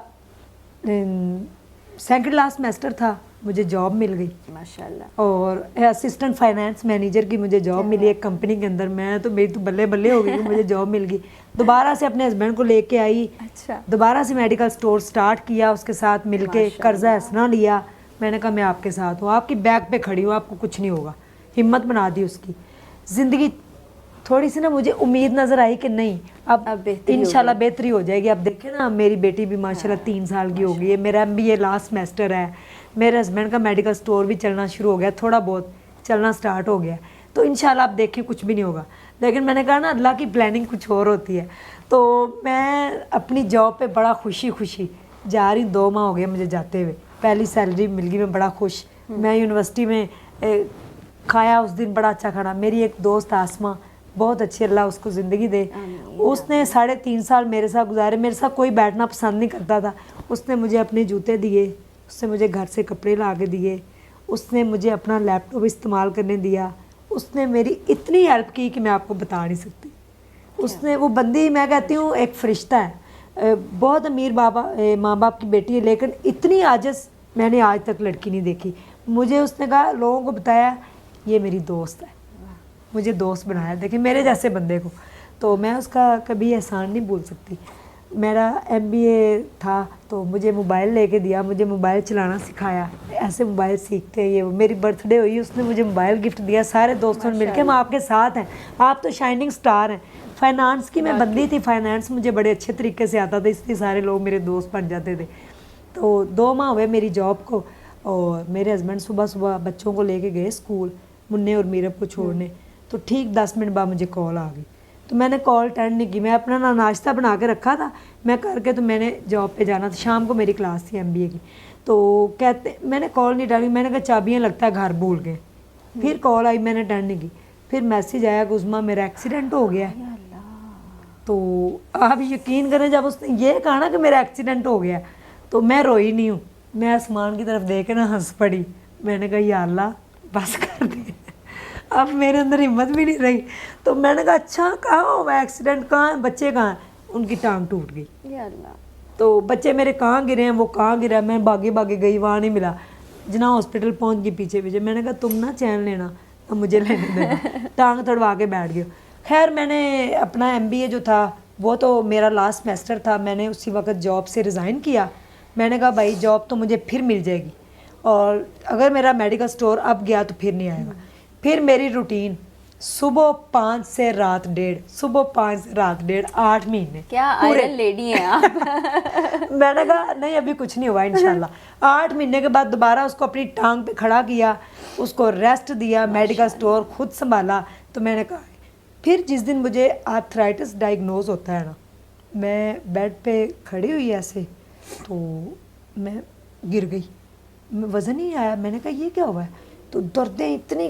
سیکنڈ لاسٹ سیمسٹر تھا, مجھے جاب مل گئی ماشاءاللہ, اور اسسٹنٹ فائنانس مینیجر کی مجھے جاب ملی ایک کمپنی کے اندر. میں تو میری تو بلے بلے ہو گئی, مجھے جاب مل گئی. دوبارہ سے اپنے ہسبینڈ کو لے کے آئی, اچھا دوبارہ سے میڈیکل سٹور سٹارٹ کیا, اس کے ساتھ مل کے قرضہ حسنہ لیا. میں نے کہا میں آپ کے ساتھ ہوں, آپ کی بیک پہ کھڑی ہوں, آپ کو کچھ نہیں ہوگا. ہمت بنا دی اس کی. زندگی تھوڑی سی نا مجھے امید نظر آئی کہ نہیں اب انشاءاللہ بہتری ہو جائے گی. اب دیکھیں نا میری بیٹی بھی ماشاءاللہ 3 سال کی ہو گئی ہے, میرا MBA لاسٹ سیمسٹر ہے, میرے ہسبینڈ کا میڈیکل سٹور بھی چلنا شروع ہو گیا, تھوڑا بہت چلنا سٹارٹ ہو گیا. تو انشاءاللہ آپ دیکھیں کچھ بھی نہیں ہوگا. لیکن میں نے کہا نا اللہ کی پلاننگ کچھ اور ہوتی ہے. تو میں اپنی جاب پہ بڑا خوشی جا رہی, 2 ماہ ہو گئے مجھے جاتے ہوئے, پہلی سیلری مل گئی, میں بڑا خوش. میں یونیورسٹی میں کھایا اس دن بڑا اچھا کھانا. میری ایک دوست آسمہ, بہت اچھی, اللہ اس کو زندگی دے, اس نے 3.5 سال میرے ساتھ گزارے. میرے ساتھ کوئی بیٹھنا پسند نہیں کرتا تھا. اس نے مجھے اپنے جوتے دیے, اس نے مجھے گھر سے کپڑے لا کے دیے, اس نے مجھے اپنا لیپ ٹاپ استعمال کرنے دیا. اس نے میری اتنی ہیلپ کی کہ میں آپ کو بتا نہیں سکتی. اس نے وہ بندی, میں کہتی ہوں ایک فرشتہ ہے, بہت امیر ماں باپ کی بیٹی ہے, لیکن اتنی عاجز میں نے آج تک لڑکی نہیں دیکھی. مجھے اس نے کہا, لوگوں کو بتایا یہ میری دوست ہے, مجھے دوست بنایا. دیکھیں میرے جیسے بندے کو, تو میں اس کا کبھی احسان نہیں بھول سکتی. میرا MBA تھا تو مجھے موبائل لے کے دیا, مجھے موبائل چلانا سکھایا. ایسے موبائل سیکھتے ہیں. یہ میری برتھ ڈے ہوئی, اس نے مجھے موبائل گفٹ دیا. سارے دوستوں نے مل کے ہم آپ کے ساتھ ہیں, آپ تو شائننگ سٹار ہیں. فائنانس کی میں بندی تھی, فائنانس مجھے بڑے اچھے طریقے سے آتا تھا, اس لیے سارے لوگ میرے دوست بن جاتے تھے. تو 2 ماہ ہوئے میری جاب کو, اور میرے ہسبینڈ صبح بچوں کو لے کے گئے اسکول, منع اور میرب کو چھوڑنے. تو ٹھیک 10 منٹ بعد مجھے کال آ گئی. تو میں نے کال اٹینڈ نہیں کی. میں اپنا ناشتہ بنا کے رکھا تھا, میں کر کے تو میں نے جاب پہ جانا تھا. شام کو میری کلاس تھی MBA کی. تو کہتے میں نے کال نہیں اٹینڈ کی, میں نے کہا چابیاں لگتا ہے گھر بھول گئے. پھر کال آئی, میں نے اٹینڈ نہیں کی. پھر میسیج آیا کہ عظمیٰ میرا ایکسیڈنٹ ہو گیا ہے. تو آپ یقین کریں, جب اس نے یہ کہا نا کہ میرا ایکسیڈنٹ ہو گیا, تو میں روئی نہیں ہوں, میں آسمان کی طرف دیکھ کے نا ہنس پڑی. میں نے کہا یا اللہ بس کر دے, اب میرے اندر ہمت بھی نہیں رہی. تو میں نے کہا اچھا کہاں ہوا ایکسیڈنٹ, کہاں ہیں بچے, کہاں ہیں؟ ان کی ٹانگ ٹوٹ گئی. یا اللہ, تو بچے میرے کہاں گرے ہیں, وہ کہاں گرا, میں بھاگے گئی, وہاں نہیں ملا. جنا ہاسپٹل پہنچ گئی پیچھے. میں نے کہا تم نہ چین لینا, اب مجھے لینے دینا. ٹانگ تڑوا کے بیٹھ گیا. خیر میں نے اپنا MBA جو تھا وہ تو میرا لاسٹ سیمسٹر تھا, میں نے اسی وقت جاب سے ریزائن کیا. میں نے کہا بھائی جاب تو مجھے پھر مل جائے گی, اور اگر میرا میڈیکل سٹور اب گیا تو پھر نہیں آئے گا. پھر میری روٹین صبح 5 سے رات 1:30, صبح 5 سے رات 1:30, 8 مہینے. کیا آئرن لیڈی ہیں آپ. میں نے کہا نہیں ابھی کچھ نہیں ہوا انشاءاللہ. 8 مہینے کے بعد دوبارہ اس کو اپنی ٹانگ پہ کھڑا کیا, اس کو ریسٹ دیا, میڈیکل سٹور خود سنبھالا. تو میں نے کہا پھر جس دن مجھے آرتھرائٹس ڈائگنوز ہوتا ہے نا, میں بیڈ پہ کھڑی ہوئی ایسے, تو میں گر گئی, وزن ہی آیا. میں نے کہا یہ کیا ہوا ہے, تو دردیں اتنی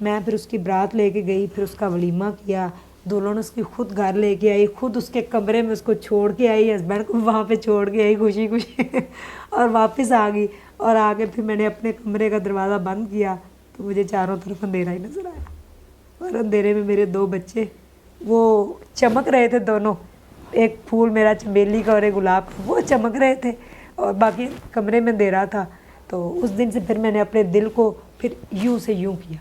میں پھر اس کی برات لے کے گئی, پھر اس کا ولیمہ کیا, دولہا نے اس کی خود گھر لے کے آئی, خود اس کے کمرے میں اس کو چھوڑ کے آئی, ہسبینڈ کو وہاں پہ چھوڑ کے آئی خوشی خوشی اور واپس آ گئی. اور آگے پھر میں نے اپنے کمرے کا دروازہ بند کیا تو مجھے چاروں طرف اندھیرا ہی نظر آیا, اور اندھیرے میں میرے 2 بچے وہ چمک رہے تھے دونوں, ایک پھول میرا چمیلی کا اور ایک گلاب کا, وہ چمک رہے تھے اور باقی کمرے میں اندھیرا تھا. تو اس دن سے پھر میں نے اپنے دل کو پھر یوں سے یوں کیا,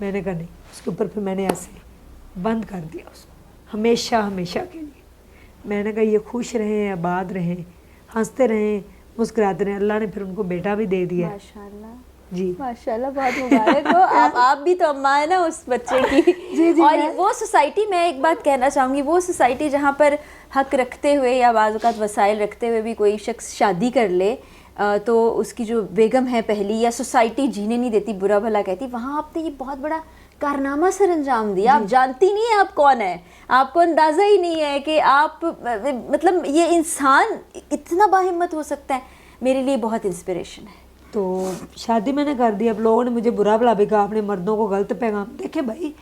میں نے کہا نہیں, اس کے اوپر پھر میں نے ایسے بند کر دیا اس کو ہمیشہ ہمیشہ کے لیے. میں نے کہا یہ خوش رہیں, آباد رہیں, ہنستے رہیں, مسکراتے رہیں. اللہ نے پھر ان کو بیٹا بھی دے دیا. ماشاءاللہ جی ماشاءاللہ, بہت مبارک ہو. آپ بھی تو اماں ہے نا اس بچے کی. جی اور وہ سوسائٹی, میں ایک بات کہنا چاہوں گی, وہ سوسائٹی جہاں پر حق رکھتے ہوئے یا بعض اوقات وسائل رکھتے ہوئے بھی کوئی شخص شادی کر لے تو اس کی جو بیگم ہے پہلی, یا سوسائٹی جینے نہیں دیتی, برا بھلا کہتی, وہاں آپ نے یہ بہت بڑا کارنامہ سر انجام دیا. آپ جانتی نہیں ہیں آپ کون ہیں, آپ کو اندازہ ہی نہیں ہے کہ آپ, مطلب یہ انسان اتنا باہمت ہو سکتا ہے. میرے لیے بہت انسپریشن ہے. تو شادی میں نے کر دی. اب لوگوں نے مجھے برا بھلا بھی کہا, آپ نے مردوں کو غلط پیغام. دیکھیں بھائی,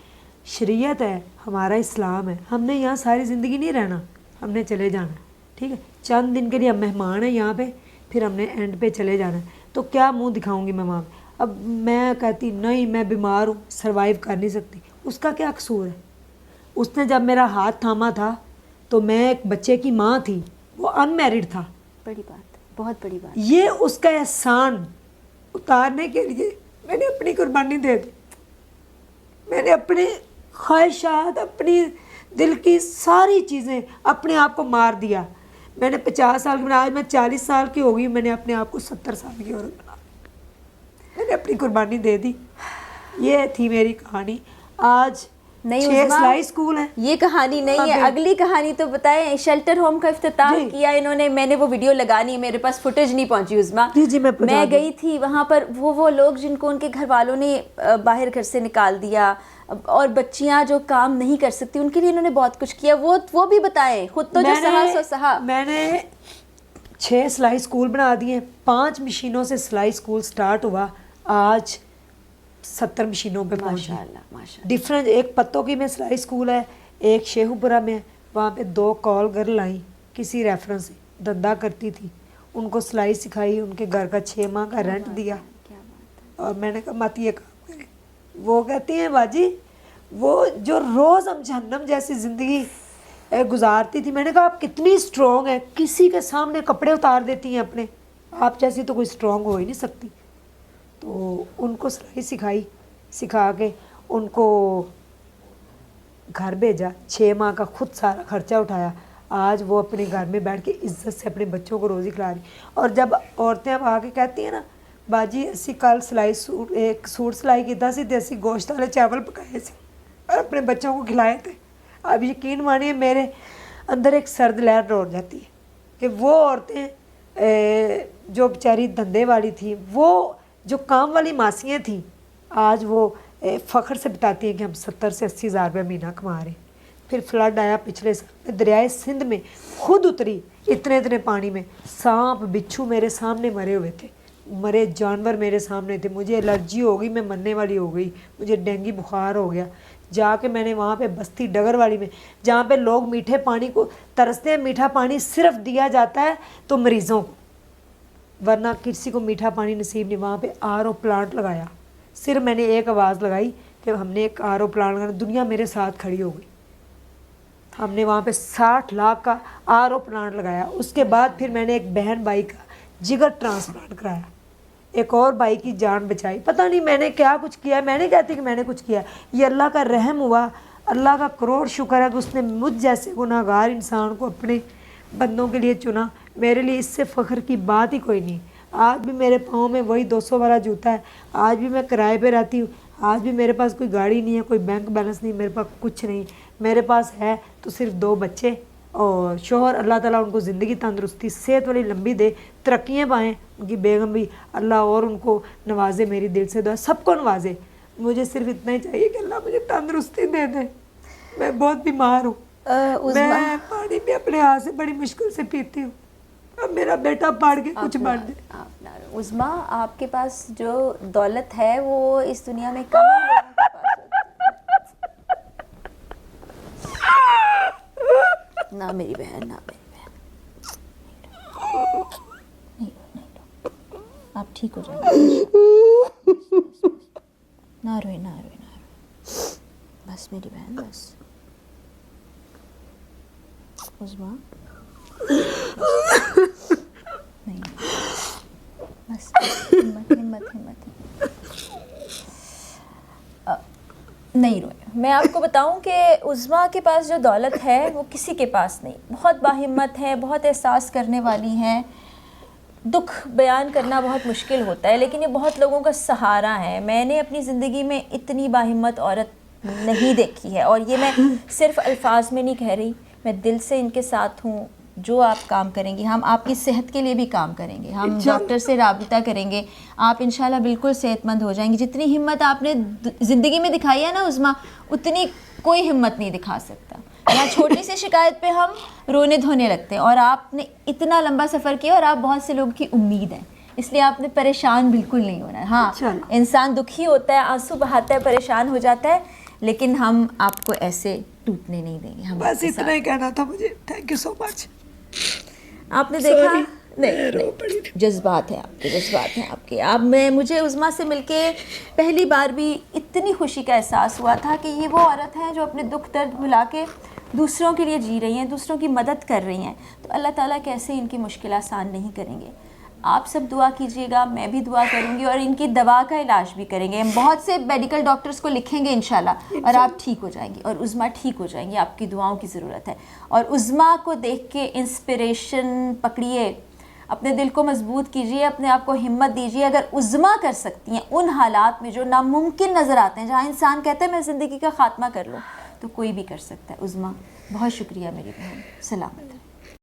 شریعت ہے, ہمارا اسلام ہے, ہم نے یہاں ساری زندگی نہیں رہنا, ہم نے چلے جانا, ٹھیک ہے, چند دن کے لیے ہم مہمان ہیں یہاں پہ, پھر ہم نے اینڈ پہ چلے جانا ہے. تو کیا منہ دکھاؤں گی میں وہاں پہ؟ اب میں کہتی نہیں میں بیمار ہوں, سروائیو کر نہیں سکتی, اس کا کیا قصور ہے؟ اس نے جب میرا ہاتھ تھاما تھا تو میں ایک بچے کی ماں تھی, وہ ان میرڈ تھا. بڑی بات, بہت بڑی بات. یہ اس کا احسان اتارنے کے لیے میں نے اپنی قربانی دے دی. میں نے اپنی خواہشات, اپنی دل کی ساری چیزیں, اپنے آپ کو مار دیا. میں نے 50 سال کی, آج میں 40 سال کی ہو گئی, میں نے اپنے آپ کو 70 سال کی عورت بنا, میں نے اپنی قربانی دے دی. یہ تھی میری کہانی. آج نہیں 6 سلائی اسکول ہیں. یہ کہانی نہیں ہے, اگلی کہانی تو بتائیں. شیلٹر ہوم کا افتتاح کیا انہوں نے, میں نے وہ ویڈیو لگانی, میرے پاس فوٹیج نہیں پہنچی عظمیٰ. جی میں گئی تھی وہاں پر, وہ لوگ جن کو ان کے گھر والوں نے باہر گھر سے نکال دیا, اور بچیاں جو کام نہیں کر سکتی, ان کے لیے انہوں نے بہت کچھ کیا. وہ بھی بتائیں. خود تو جو سہا سو سہا. میں نے 6 سلائی اسکول بنا دیے, 5 مشینوں سے سلائی اسکول سٹارٹ ہوا, آج 70 مشینوں پہ پہنچ گئی. ڈفرینٹ, ایک پتوں کی میں سلائی اسکول ہے, ایک شیخو پورہ میں, وہاں پہ 2 کال گرل آئیں کسی ریفرنس سے, دھندا کرتی تھی, ان کو سلائی سکھائی, ان کے گھر کا 6 ماہ کا رینٹ دیا. اور میں نے کہا مت یہ کام کریں. وہ کہتی ہیں باجی وہ جو روز ہم جہنم جیسی زندگی گزارتی تھی, میں نے کہا آپ کتنی اسٹرانگ ہیں, کسی کے سامنے کپڑے اتار دیتی ہیں اپنے, آپ جیسی تو کوئی اسٹرانگ ہو ہی نہیں سکتی. تو ان کو سلائی سکھائی, سکھا کے ان کو گھر بھیجا, 6 ماہ کا خود سارا خرچہ اٹھایا. آج وہ اپنے گھر میں بیٹھ کے عزت سے اپنے بچوں کو روزی کھلا رہی. اور جب عورتیں اب آ کے کہتی ہیں نا باجی اسی کل سلائی سوٹ, ایک سوٹ سلائی کیتا سی تے اسی گوشت والے چاول پکائے سی اور اپنے بچوں کو کھلائے تھے. اب یقین مانیے میرے اندر ایک سرد لہر دوڑ جاتی ہے کہ وہ عورتیں جو بیچاری دھندے والی تھیں, وہ جو کام والی ماسیاں تھیں, آج وہ فخر سے بتاتی ہیں کہ ہم 70 سے 80 ہزار روپے مہینہ کما رہے ہیں. پھر فلڈ آیا پچھلے سال, دریائے سندھ میں خود اتری اتنے پانی میں, سانپ بچھو میرے سامنے مرے ہوئے تھے, مرے جانور میرے سامنے تھے. مجھے الرجی ہو گئی, میں مرنے والی ہو گئی, مجھے ڈینگی بخار ہو گیا. جا کے میں نے وہاں پہ بستی ڈگر والی میں, جہاں پہ لوگ میٹھے پانی کو ترستے ہیں, میٹھا پانی صرف دیا جاتا ہے تو مریضوں کو, ورنہ کسی کو میٹھا پانی نصیب نہیں. وہاں پہ RO پلانٹ لگایا, صرف میں نے ایک آواز لگائی کہ ہم نے ایک RO پلانٹ لگانا, دنیا میرے ساتھ کھڑی ہو گئی. ہم نے وہاں پہ 60 لاکھ کا RO پلانٹ لگایا. اس کے بعد پھر میں نے ایک بہن بھائی کا جگر ٹرانسپلانٹ کرایا, ایک اور بھائی کی جان بچائی. پتہ نہیں میں نے کیا کچھ کیا, میں نہیں کہتی کہ میں نے کچھ کیا, یہ اللہ کا رحم ہوا. اللہ کا کروڑ شکر ہے کہ اس نے مجھ جیسے گناہ گار انسان کو اپنے بندوں کے لیے چنا. میرے لیے اس سے فخر کی بات ہی کوئی نہیں. آج بھی میرے پاؤں میں وہی 200 والا جوتا ہے, آج بھی میں کرائے پہ رہتی ہوں, آج بھی میرے پاس کوئی گاڑی نہیں ہے, کوئی بینک بیلنس نہیں, میرے پاس کچھ نہیں. میرے پاس ہے تو صرف 2 بچے اور شوہر. اللہ تعالیٰ ان کو زندگی تندرستی صحت والی لمبی دے, ترقیاں پائیں. ان کی بیگم بھی اللہ اور ان کو نوازے, میری دل سے دعا, سب کو نوازے. مجھے صرف اتنا ہی چاہیے کہ اللہ مجھے تندرستی دے دے. میں بہت بیمار ہوں, میں پانی بھی اپنے ہاتھ سے بڑی مشکل سے پیتی ہوں. اب میرا بیٹا پڑھ کے کچھ بن جائے. عظمیٰ آپ کے پاس جو دولت ہے وہ اس دنیا میں کم لوگوں کے پاس نہ میری بہن، نہ میری بہن، نہیں رو، آپ ٹھیک ہو جائیں گے، نہ روئے نہ روئے نہ روئے، بس میری بہن بس. عظمیٰ نہیں، بس ہمت ہمت ہمت نہیں روئے. میں آپ کو بتاؤں کہ عظمیٰ کے پاس جو دولت ہے وہ کسی کے پاس نہیں. بہت باہمت ہے، بہت احساس کرنے والی ہیں. دکھ بیان کرنا بہت مشکل ہوتا ہے لیکن یہ بہت لوگوں کا سہارا ہے. میں نے اپنی زندگی میں اتنی باہمت عورت نہیں دیکھی ہے، اور یہ میں صرف الفاظ میں نہیں کہہ رہی، میں دل سے ان کے ساتھ ہوں. جو آپ کام کریں گے، ہم آپ کی صحت کے لیے بھی کام کریں گے، ہم ڈاکٹر سے رابطہ کریں گے، آپ انشاءاللہ بالکل صحت مند ہو جائیں گی. جتنی ہمت آپ نے زندگی میں دکھائی ہے نا عظمیٰ، اتنی کوئی ہمت نہیں دکھا سکتا. یہاں چھوٹی سی شکایت پہ ہم رونے دھونے لگتے ہیں، اور آپ نے اتنا لمبا سفر کیا اور آپ بہت سے لوگوں کی امید ہیں، اس لیے آپ نے پریشان بالکل نہیں ہونا ہے. ہاں انسان دکھی ہوتا ہے، آنسو بہاتا ہے، پریشان ہو جاتا ہے، لیکن ہم آپ کو ایسے ٹوٹنے نہیں دیں گے. ہم بس اتنا ہی کہنا تھا مجھے. تھینک یو سو مچ. آپ نے دیکھا نہیں، جذبات ہیں آپ کے، جذبات ہیں آپ کے. مجھے عظمیٰ سے مل کے پہلی بار بھی اتنی خوشی کا احساس ہوا تھا کہ یہ وہ عورت ہیں جو اپنے دکھ درد بھلا کے دوسروں کے لیے جی رہی ہیں، دوسروں کی مدد کر رہی ہیں. تو اللہ تعالیٰ کیسے ان کی مشکل آسان نہیں کریں گے. آپ سب دعا کیجیے گا، میں بھی دعا کروں گی، اور ان کی دوا کا علاج بھی کریں گے. ہم بہت سے میڈیکل ڈاکٹرز کو لکھیں گے انشاءاللہ، اور آپ ٹھیک ہو جائیں گی، اور عظمیٰ ٹھیک ہو جائیں گی. آپ کی دعاؤں کی ضرورت ہے. اور عظمیٰ کو دیکھ کے انسپریشن پکڑیے، اپنے دل کو مضبوط کیجیے، اپنے آپ کو ہمت دیجیے. اگر عظمیٰ کر سکتی ہیں ان حالات میں جو ناممکن نظر آتے ہیں، جہاں انسان کہتا ہے میں زندگی کا خاتمہ کر لوں، تو کوئی بھی کر سکتا ہے. عظمیٰ بہت شکریہ میری بہن، سلامت.